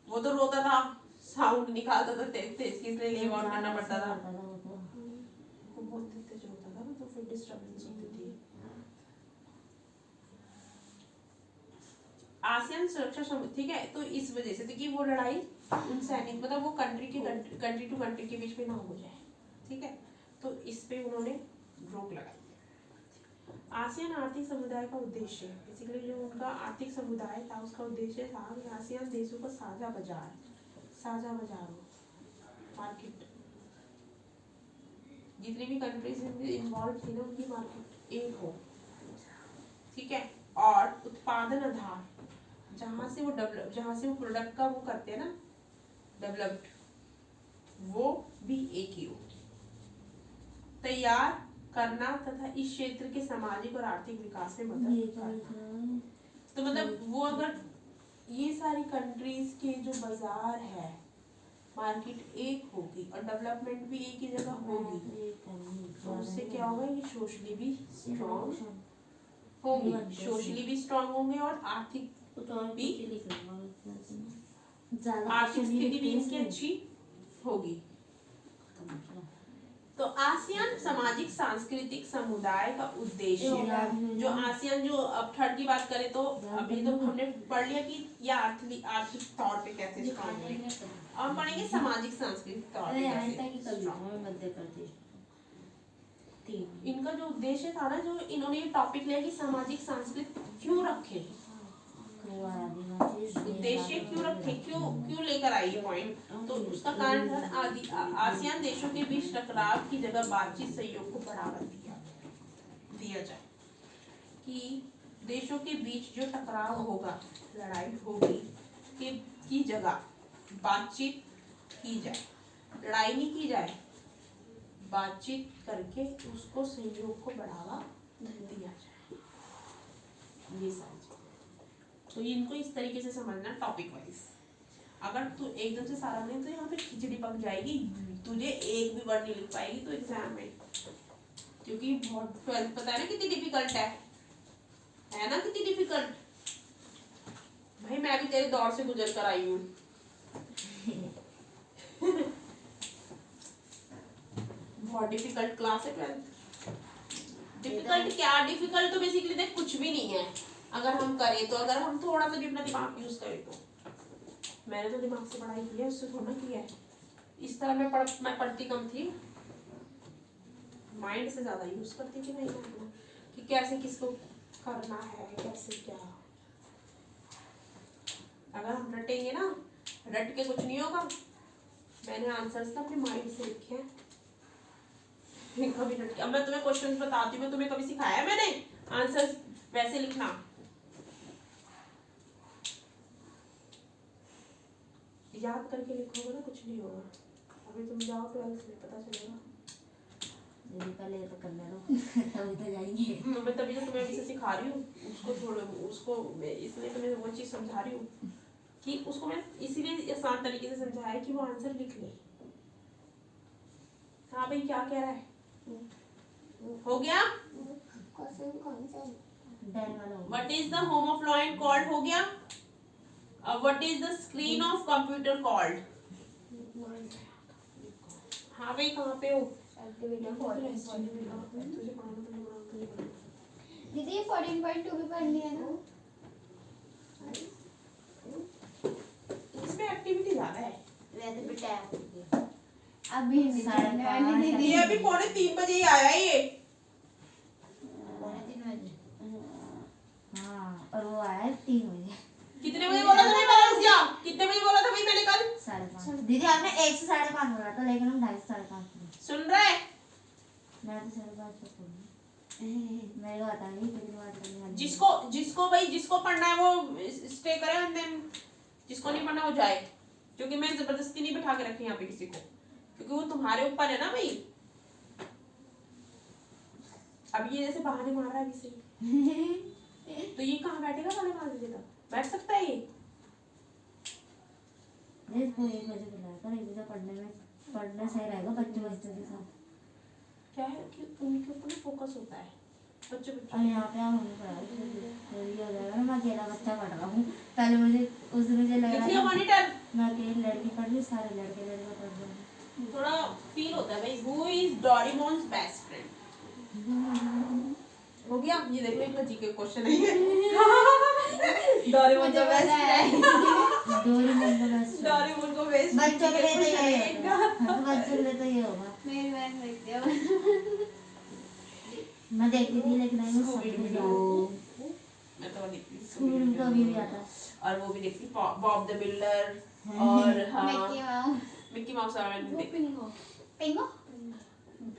वो तो रोता था, साउंड निकालता था तेज तेज, इसलिए लीव ऑन करना पड़ता था। वो बहुत तेज रोता था ना, तो फिर डिस्टर्बेंस होती थी। आसियान सुरक्षा समिति, ठीक है, तो इस वजह से थी कि वो लड़ाई उन सैनिक, मतलब वो कंट्री टू कंट्री के बीच में ना हो जाए, ठीक है, तो इस पे उन्होंने रोक लगाई। आसियान आर्थिक समुदाय का उद्देश्य, बेसिकली जो उनका आर्थिक समुदाय था, उसका उद्देश्य था कि आसियान देशों का साझा बाजार मार्केट, जितनी भी कंट्रीज इन्वॉल्व थी ना, उनकी मार्केट एक हो, ठीक है, और उत्पादन आधार, जहां से वो प्रोडक्ट का वो करते हैं ना, डेवलप्ड, वो भी एक ही हो, तैयार करना तथा इस क्षेत्र के सामाजिक और आर्थिक विकास में मदद करना। तो मतलब वो अगर ये सारी कंट्रीज के जो बाजार है, मार्केट एक होगी और डेवलपमेंट भी एक ही जगह होगी, तो उससे क्या होगा, ये सोशली भी स्ट्रॉन्ग होंगे और आर्थिक स्थिति भी इनकी अच्छी होगी। तो आसियान सामाजिक सांस्कृतिक समुदाय का उद्देश्य, जो आसियान, जो अब थर्ड की बात करें तो अभी तो हमने पढ़ लिया कि यह आर्थिक तौर पे कैसे स्ट्रॉन्ग है, अब हम पढ़ेंगे सामाजिक सांस्कृतिक तौर पे कैसे स्ट्रॉन्ग। इनका जो उद्देश्य था ना, जो इन्होंने ये टॉपिक लिया कि सामाजिक सांस्कृतिक क्यों रखे, उद्देश्य क्यों रखे, क्यों लेकर आई ये पॉइंट, तो उसका कारण था आसियान देशों के बीच टकराव की जगह बातचीत सहयोग को बढ़ावा दिया जाए, कि देशों के बीच जो टकराव होगा, लड़ाई होगी, की जगह बातचीत की जाए, लड़ाई नहीं की जाए, बातचीत करके उसको सहयोग को बढ़ावा दिया जाए। ये सारी, तो इनको इस तरीके से समझना टॉपिक वाइज। अगर तू एकदम से सारा नहीं, तो यहाँ पे खिचड़ी पक जाएगी, तुझे एक भी वर्ड नहीं लिख पाएगी तो एग्जाम में, क्योंकि बहुत 12th पता है ना कितनी डिफिकल्ट है ना, कितनी डिफिकल्ट। भाई मैं भी तेरे दौर से गुजर कर आई हूँ। बहुत डिफिकल्ट क्लास है 12th। डिफिकल्ट क्या, डिफिकल्ट तो बेसिकली देख कुछ भी नहीं है, अगर हम करें तो, अगर हम थोड़ा सा भी अपना दिमाग यूज करें तो। मैंने तो दिमाग से पढ़ाई की है, उससे थोड़ा किया है। इस तरह मैं पढ़ती कम थी, माइंड से ज्यादा यूज करती थी मैं अपना, कि कैसे किसको करना है, कैसे क्या। अगर हम रटेंगे ना, रट के कुछ नहीं होगा। मैंने आंसर्स ना अपने माइंड से लिखे हैं, कभी रट के। अब मैं तुम्हें क्वेश्चन बताती हूँ, मैं तुम्हें कभी सिखाया है मैंने आंसर्स वैसे लिखना? याद करके लिखोगे ना कुछ नहीं होगा। अभी तुम जाओ 12th में पता चलेगा। दीदी पहले ये तो करने दो तभी तो जाएंगे। मैं तभी तो तुम्हें अभी से सिखा रही हूँ उसको, थोड़ा उसको इसलिए तो मैं वो चीज़ समझा रही हूँ कि उसको मैं इसीलिए आसान तरीके से समझाया कि वो आंसर लिख ले। हाँ भाई क्या कह रहा है? हो गया? क्वेश्चन कौन सा है? डन वाला हो What is the home of law and called? हो गया? What is the screen of computer called? हाँ भाई कहाँ पे हो? एक्टिविटी 14. तुझे पढ़ाना तो नहीं पढ़ाना, तुझे पढ़ाना। दीदी 14.2 भी पढ़नी है ना? इसमें एक्टिविटी ज्यादा है। वैसे भी टाइम हो गया। अभी नहीं पढ़ने वाली दीदी। ये अभी 2:45 बजे ही आया ये। 3:30 हाँ और वो आया 3 बजे। कितने बजे बोला था भाई मैंने? रुक जा। कितने बजे बोला था भाई मैंने कल? 5:30 दीदी हमने 1 से 5:30 बोला था लेकिन हम 2:30 से 5:30 सुन रहा है? मैं तो 5:30 पे पढ़ूंगी। मेरे को आता नहीं कितनी बार करनी है। जिसको भाई जिसको पढ़ना है वो स्टे करे एंड देन जिसको नहीं पढ़ना वो जाए, क्योंकि मैं जबरदस्ती नहीं बिठा के रखी यहाँ पे किसी को, क्योंकि वो तुम्हारे ऊपर है ना भाई। अब ये जैसे बहाने मार रहा है अभी से तो ये कहाँ बैठेगा 5:30 बजे तक? बैठ सकता है ये? नहीं इसको 1 बजे बुलाया कर, 1 बजे पढ़ना सही रहेगा बच्चों के साथ। क्या है कि उनके ऊपर ना फोकस होता है बच्चों और यहाँ पे हम होने पड़ा जल्दी हो जाएगा ना। मैं अकेला बच्चा पढ़ रहा हूँ। पहले मुझे उस दिन मुझे लग रहा था मॉनिटर मैं अकेली लड़की पढ़ रही, सारे लड़के लड़के पढ़ रहे हैं। थोड़ा फील होता है भाई। Who is Doraemon's best friend? हो गया? ये देखो एक जी के क्वेश्चन है। डोरेमोन का बेस्ट फ्रेंड। डोरेमोन का बेस्ट डोरेमोन को बेस्ट बच्चों के लिए तो ये होगा। हाँ, तो बच्चों के लिए तो ये होगा। मेरी बहन देखती है। मैं देखती थी लेकिन नहीं वो स्कूबी सब डू। मैं तो देखती थी स्कूल में तो अभी भी आता है। और वो भी देखती बॉब द बिल्डर और हाँ मिक्की माउस। मिक्की माउस और पिंगो। पिंगो?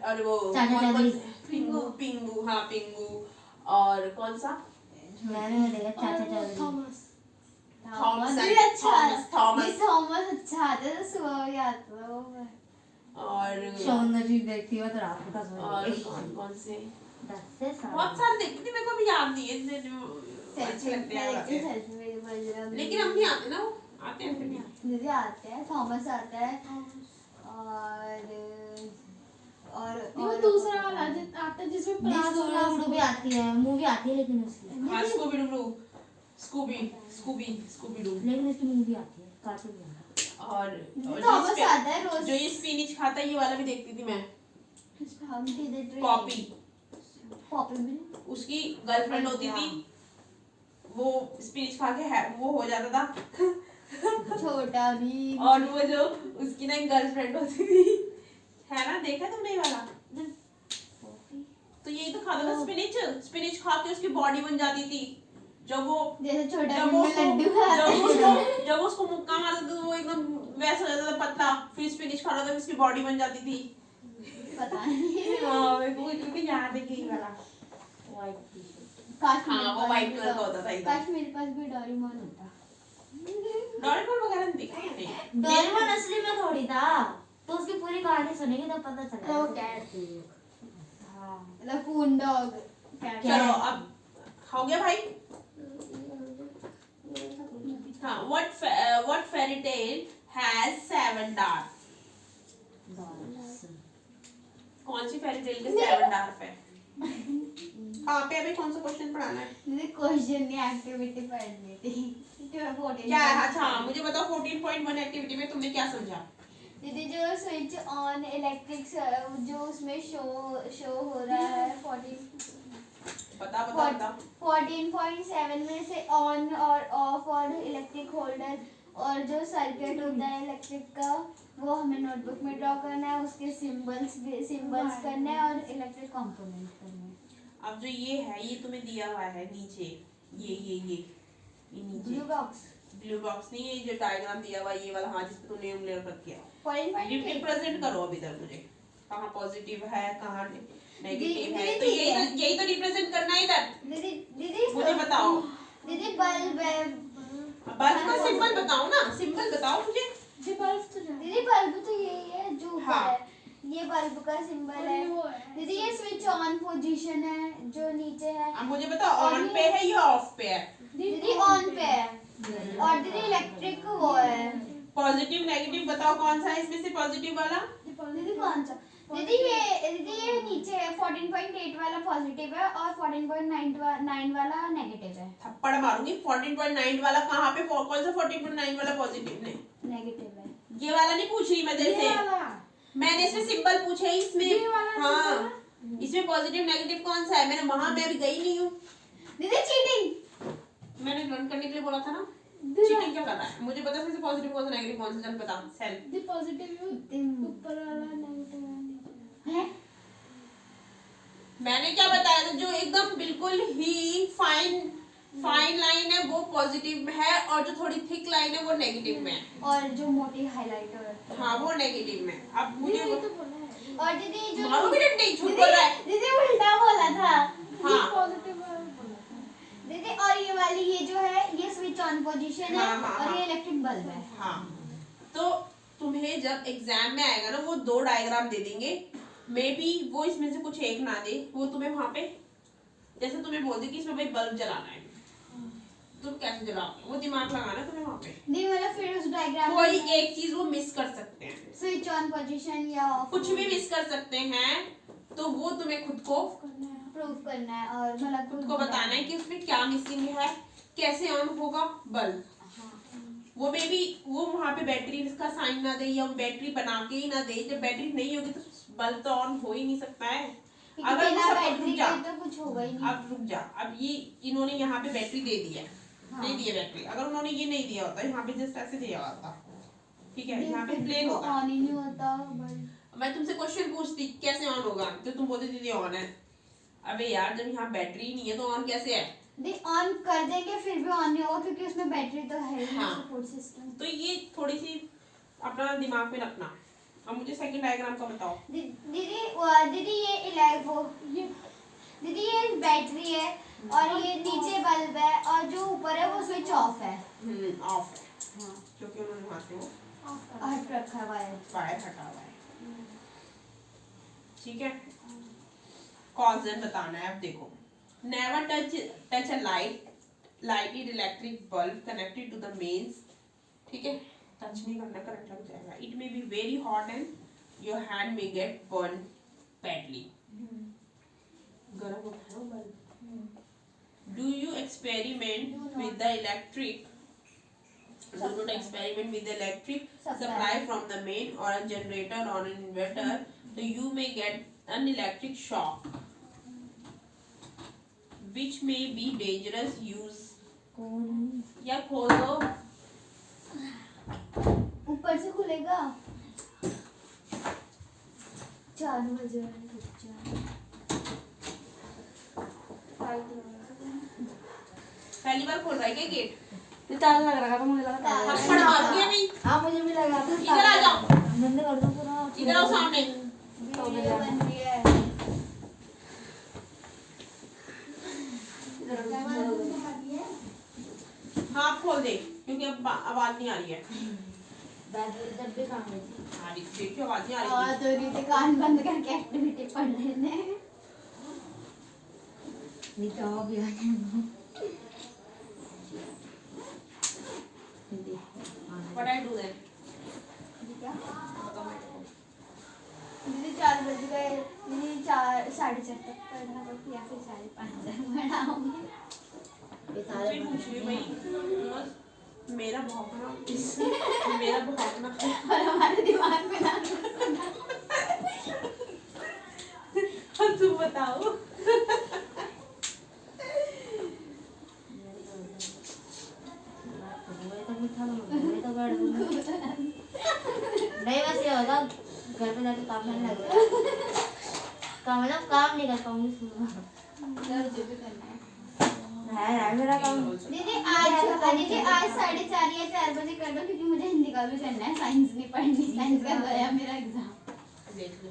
और वो चाचा चाची। पिंगू पिंगू हाँ पिंगू। और कौन सा? मैंने वो देखा चाचा चौधरी। थॉमस। थॉमस भी अच्छा थॉमस। ये थॉमस अच्छा आता है तो सुबह भी आता है वो। और सौंदर्य देखती हो तो रात को 10 और बजे। कौन से 10 से 7 बहुत सारे देखती थी, मेरे को भी याद नहीं है इतने अच्छे लगते हैं। लेकिन हम नहीं आते ना, वो आते हैं फिर भी। दीदी आते हैं, थॉमस आता है और वो दूसरा वाला आता है जिसमें स्कूबी भी आती है, मूवी आती है लेकिन उसकी हाँ स्कूबी डू स्कूबी डू। लेकिन उसकी मूवी आती है, कार्टून भी आता है। और थॉमस आता है रोज। जो ये स्पिनिच खाता है ये वाला भी देखती थी मैं। हम टीचर ट्रेन पॉपी। पॉपी भी उसकी गर्लफ्रेंड होती थी, वो स्पिनिच खा के वो हो जाता था छोटा भी। और वो जो उसकी ना एक गर्लफ्रेंड होती थी, है ना? देखा तुमने ये वाला? तो यही तो खाता था स्पिनिच खा के उसकी बॉडी बन जाती थी। जब वो जैसे छोटा जब भी में लड्डू खाते जब उसको मुक्का मारता था तो वो एकदम वैसा हो जाता था पतला, फिर स्पिनिच खाता था उसकी बॉडी बन जाती थी। पता नहीं। हाँ मेरे को क्योंकि याद है कि ये वाला व्हाइट टी-शर्ट। काश हाँ, मेरे वो पास white भी कलर का होता था एकदम। काश मेरे पास भी डोरेमोन होता। डोरेमोन वगैरह नहीं देखा मैंने। डोरेमोन असली में थोड़ी था, तो उसकी पूरी कहानी सुनेंगे तो पता चलेगा। वो कैट हाँ मतलब कून डॉग चलो अब हो गया भाई। हाँ what fairy tale has 7 dwarfs? कौन सी फेरी टेल के 7 डार्फ है? कहाँ पे अभी कौन सा क्वेश्चन पढ़ाना है? मुझे क्वेश्चन नहीं एक्टिविटी पढ़नी थी। क्या है? अच्छा मुझे बताओ 14.1 एक्टिविटी में तुमने क्या समझा? दीदी जो स्विच ऑन इलेक्ट्रिक जो उसमें शो हो रहा है 14.7 में से ऑन और ऑफ और इलेक्ट्रिक होल्डर और जो सर्किट होता है इलेक्ट्रिक का वो हमें नोटबुक में ड्रॉ करना है, उसके सिंबल्स करने हैं और इलेक्ट्रिक कंपोनेंट करने हैं। अब जो ये है ये तुम्हें दिया हुआ है नीचे, ये नीचे ब्लू बॉक्स ब्लू बॉक्स नहीं है, जो डायग्राम दिया हुआ है ये वाला, हाँ जिसपे तुमने उंगलियां रख किया। रिप्रेजेंट करो अभी तक मुझे, कहाँ पॉजिटिव है कहाँ नेगेटिव है, तो यही तो रिप्रेजेंट करना है इधर। दीदी मुझे बताओ दीदी बल्ब है। बल्ब का सिंबल बताओ ना, सिंबल बताओ मुझे। दीदी बल्ब तो यही है जो ऊपर हाँ। है, ये बल्ब का सिंबल है दीदी। ये स्विच ऑन पोजीशन है जो नीचे है। अब मुझे बताओ ऑन पे है या ऑफ पे है? दीदी ऑन पे है। और दीदी इलेक्ट्रिक वो है। पॉजिटिव नेगेटिव बताओ कौन सा है इसमें से पॉजिटिव वाला? दीदी कौन सा? दीदी ये नीचे है 14.8 वाला पॉजिटिव है और 14.9 वाला नेगेटिव है। थप्पड़ मारूंगी। 14.9 वाला कहाँ पे? कौन सा 14.9 वाला पॉजिटिव ने? नेगेटिव है। ये वाला नहीं पूछ रही मैं तेरे से, मैंने इसमें सिंबल पूछे ही इसमें। हाँ इसमें पॉजिटिव नेगेटिव कौन सा है? मैंने वहां मैं अभी गई नहीं हूँ। दीदी चीटिंग। मैंने लर्न करने के लिए बोला था ना। चीटिंग क्या कर रहा है? मुझे पता है पॉजिटिव कौन सा नेगेटिव कौन सा। चल बता सेल। पॉजिटिव ऊपर वाला नेगेटिव है। मैंने क्या बताया था? जो एकदम बिल्कुल ही फाइन लाइन है वो पॉजिटिव है और जो थोड़ी थिक लाइन है वो नेगेटिव में है। और जो मोटी हाइलाइटर है हाँ वो नेगेटिव में। अब मुझे और दीदी जो मारो भी नहीं, झूठ बोल रहा है। दीदी उल्टा बोला था। हाँ पॉजिटिव दीदी और ये वाली ये जो है ये स्विच ऑन पोजीशन है। हाँ, हाँ, और हाँ। ये इलेक्ट्रिक बल्ब है। हाँ तो तुम्हें जब एग्जाम में आएगा ना वो 2 डायग्राम दे देंगे। मे बी वो इसमें से कुछ एक ना दे, वो तुम्हें वहां पे जैसे तुम्हें बोल दे कि इसमें भाई बल्ब जलाना है, तुम कैसे जलाओगे? वो दिमाग लगाना तुम्हें वहां पे। नहीं मतलब फिर उस डायग्राम कोई एक चीज वो मिस कर सकते हैं, स्विच ऑन पोजीशन या ऑफ कुछ भी मिस कर सकते हैं। तो वो तुम्हें खुद को प्रूव करना है और मतलब खुद को बताना है कि उसमें क्या मिसिंग है, कैसे ऑन होगा बल्ब। वो मे बी वो वहां पे बैटरी का साइन ना दे या बैटरी बना के ही ना दे। जब बैटरी नहीं होगी तो बल्ब तो ऑन हो ही नहीं सकता है। अगर बिना वो बैटरी रुक जा, के तो कुछ होगा ही नहीं। अब रुक जा। अब ये इन्होंने यहाँ पे बैटरी दे दी है, नहीं दी है बैटरी। अगर उन्होंने ये नहीं दिया होता, यहाँ पे जस्ट ऐसे दिया होता, ठीक है, यहाँ पे प्लेन होता, ऑन ही नहीं होता बल्ब। मैं तुमसे क्वेश्चन पूछती कैसे ऑन होगा तो तुम बोलती दीदी ऑन है। अबे यार जब यहाँ बैटरी नहीं है तो ऑन कैसे है? ऑन कर देंगे फिर भी ऑन नहीं होगा क्योंकि उसमें बैटरी तो है ही। हाँ। Support system. तो ये थोड़ी सी अपना दिमाग में रखना। अब मुझे सेकंड डायग्राम का बताओ। दीदी दीदी ये बैटरी है और ये नीचे बल्ब है और जो ऊपर है वो स्विच ऑफ है। ऑफ है क्योंकि उन्होंने वहां से वो हट रखा हुआ है। वायर हटा हुआ है, ठीक है। कॉजन बताना है। अब देखो, never touch a lighted electric bulb connected to the mains, ठीक है, टच नहीं करना, करंट लग जाएगा। It may be very hot and your hand may get burn badly. गरम होता है bulb. Do you experiment with the electric Do not experiment with the electric supply from the main or a generator or an inverter, so you may get an electric shock, which may be dangerous. Use या खोल दो, ऊपर से खुलेगा। 4 बजे पहली बार खोल रहा है क्या गेट? ताला लग रहा था, मुझे लगा ताला थप्पड़ मारूंगी अभी। हाँ मुझे भी लगा था। इधर आ जाओ, बंद कर दो पूरा। इधर आओ सामने। वीडियो बन रही है। हाँ आप खोल दे क्योंकि अब आवाज नहीं आ रही है। जब भी काम है आ रही, देखियो आवाज नहीं आ और रही। तो रीति कान बंद करके एक्टिविटी पढ़ लेने। निकाह भी आ गया। What I do then? दीदी 4 बज गए। दीदी 4 साढ़े 4 तक पढ़ना पड़ती या फिर 5:30 तक पढ़ाऊंगी। मुझे पूछ रही भाई, because मेरा भौंकना और हमारे दिमाग में ना तुम बताओ। नहीं बस ये होगा घर पे जाके काम करने लग गया। काम मतलब काम नहीं कर पाऊंगी सुबह। जो भी करना है मेरा काम। दीदी आज 4:30 या 4 बजे कर दो क्योंकि मुझे हिंदी का भी करना है। साइंस नहीं पढ़नी, साइंस का गया मेरा एग्जाम। देख लो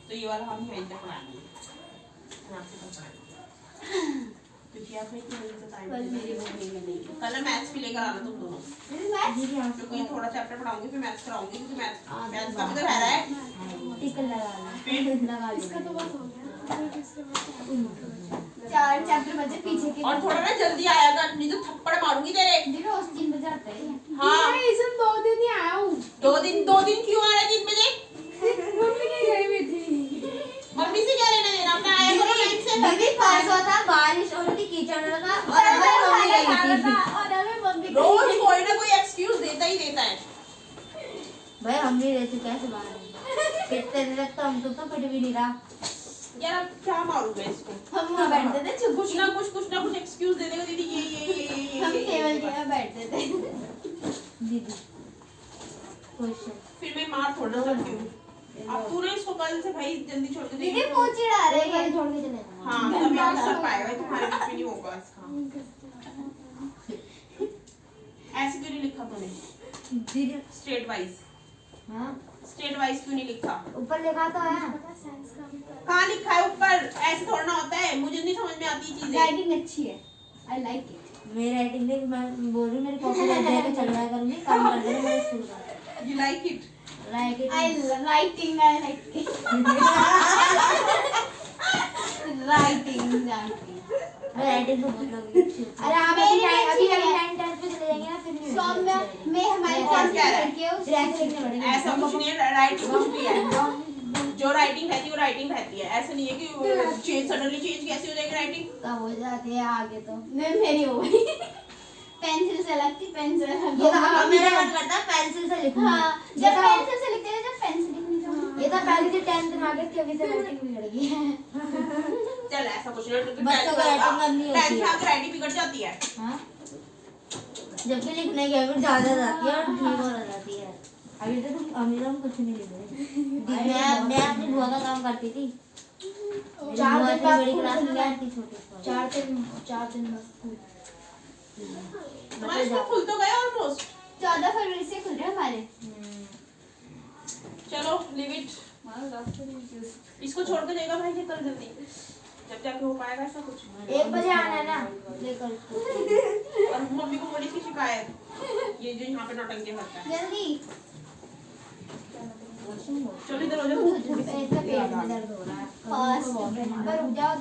तो ये वाला हम यहीं तक पढ़ाएंगे, यहाँ से तक पढ़ाएंगे। क्योंकि आप टाइम कल मैथ्स भी लेकर आना तुम दोनों, दीदी यहाँ से क्योंकि थोड़ा चैप्टर पढ़ाऊंगी फिर मैथ्स कराऊंगी, क्योंकि मैथ्स का भी तो रह रहा है। टिकट लगा लो, फिर लगा लो। इसका तो बस हो गया। 4 चैप्टर बचे पीछे के। और थोड़ा ना जल्दी आया कर, नहीं तो थप्पड़ मारूंगी तेरे। दीदी रोज 3 बजे आते हैं। हाँ मैं इस 2 दिन ही आया हूँ। 2 दिन क्यों आ रहा है 3 बजे? मम्मी की गई हुई थी। मम्मी से क्या लेना देना, अपना आया करो टाइम से। दीदी परसों था, बारिश हो रही थी, कीचड़ हो रहा था और अंदर मम्मी गई थी। और हमें मम्मी रोज कोई ना कोई एक्सक्यूज देता ही देता है। भाई हम भी रहते कैसे बाहर हैं? कितने दिन तक तो हम तो फिट भी नहीं रहा। यार अब क्या मारूं मैं इसको? हम वहाँ बैठते थे चुप कुछ ना कुछ एक्सक्यूज दे देगा दीदी, ये हम टेबल के यहाँ बैठते थे। दीदी क्वेश्चन फिर मैं मार थोड़ा सकती हूँ। अब तू ना इसको कल से भाई जल्दी छोड़ के दीदी पूछ चिढ़ा रहे हैं। छोड़ के चले जाना। हाँ तभी आप कर पाएगा, तुम्हारे बीच में नहीं होगा इसका। ऐसे क्यों नहीं लिखा तूने? दीदी स्टेट वाइज, हाँ स्टेट वाइज क्यों नहीं लिखा? ऊपर लिखा तो है। कहाँ लिखा है ऊपर? ऐसे थोड़ा ना होता है, मुझे नहीं समझ में आती चीजें। राइटिंग अच्छी है, आई लाइक इट। मेरी राइटिंग देख, मैं बोल रही हूँ मेरी कॉपी रख जाएगा, चल रहा करूँगी, काम कर देना मेरे स्कूल का। You like it? Like it. I writing writing तो मतलब अच्छी होती है। अरे आप मेरी अभी अच्छी है। 9 10 पे चले जाएंगे ना, फिर नहीं सौम्या में हमारे और क्लास क्या में है? लड़की है उस रैंक लिखने पड़ेंगे। ऐसा कुछ नहीं है, राइटिंग कुछ भी है। जो राइटिंग रहती है वो राइटिंग रहती है। ऐसा नहीं है कि चेंज सडनली चेंज कैसे हो जाएगी राइटिंग। कब हो जाती है आगे तो। मेरी हो गई। पेंसिल से लगती, पेंसिल ये तो अब मेरा मन करता है पेंसिल से लिखूं। हाँ, ये जब तो- पेंसिल से लिखते थे जब पेंसिल लिखनी चाहिए। ये तो पहले से 10th में आ गई थी, अभी से राइटिंग बिगड़ गई है। चल ऐसा कुछ नहीं, बच्चों को writing करनी होती है। 10th में आकर राइटिंग बिगड़ जाती है। हाँ? जबकि लिखने की हैबिट ज्यादा जाती है और ठीक हो जाती है। अभी तो हम कुछ नहीं लिख रहे। मैं अपनी बुआ का काम करती थी। मेरी 4 बुआ दिन इतनी बाद बड़ी स्कूल क्लास में खुलना है। थी, छोटी 4 दिन बाद स्कूल। हमारे स्कूल खुल तो गए ऑलमोस्ट। 14 फरवरी से खुल रहे हैं हमारे। चलो लिव इट, इसको छोड़ के जाएगा भाई कल जल्दी, जब जाके हो पाएगा ऐसा कुछ। 1 बजे आना है ना लेकर उसको। और मम्मी को पुलिस की शिकायत, ये जो यहाँ पे नौटंकी करता है। जल्दी चलो इधर हो जाओ। इसका पेट में दर्द हो रहा है। फर्स्ट पर रुक जाओ।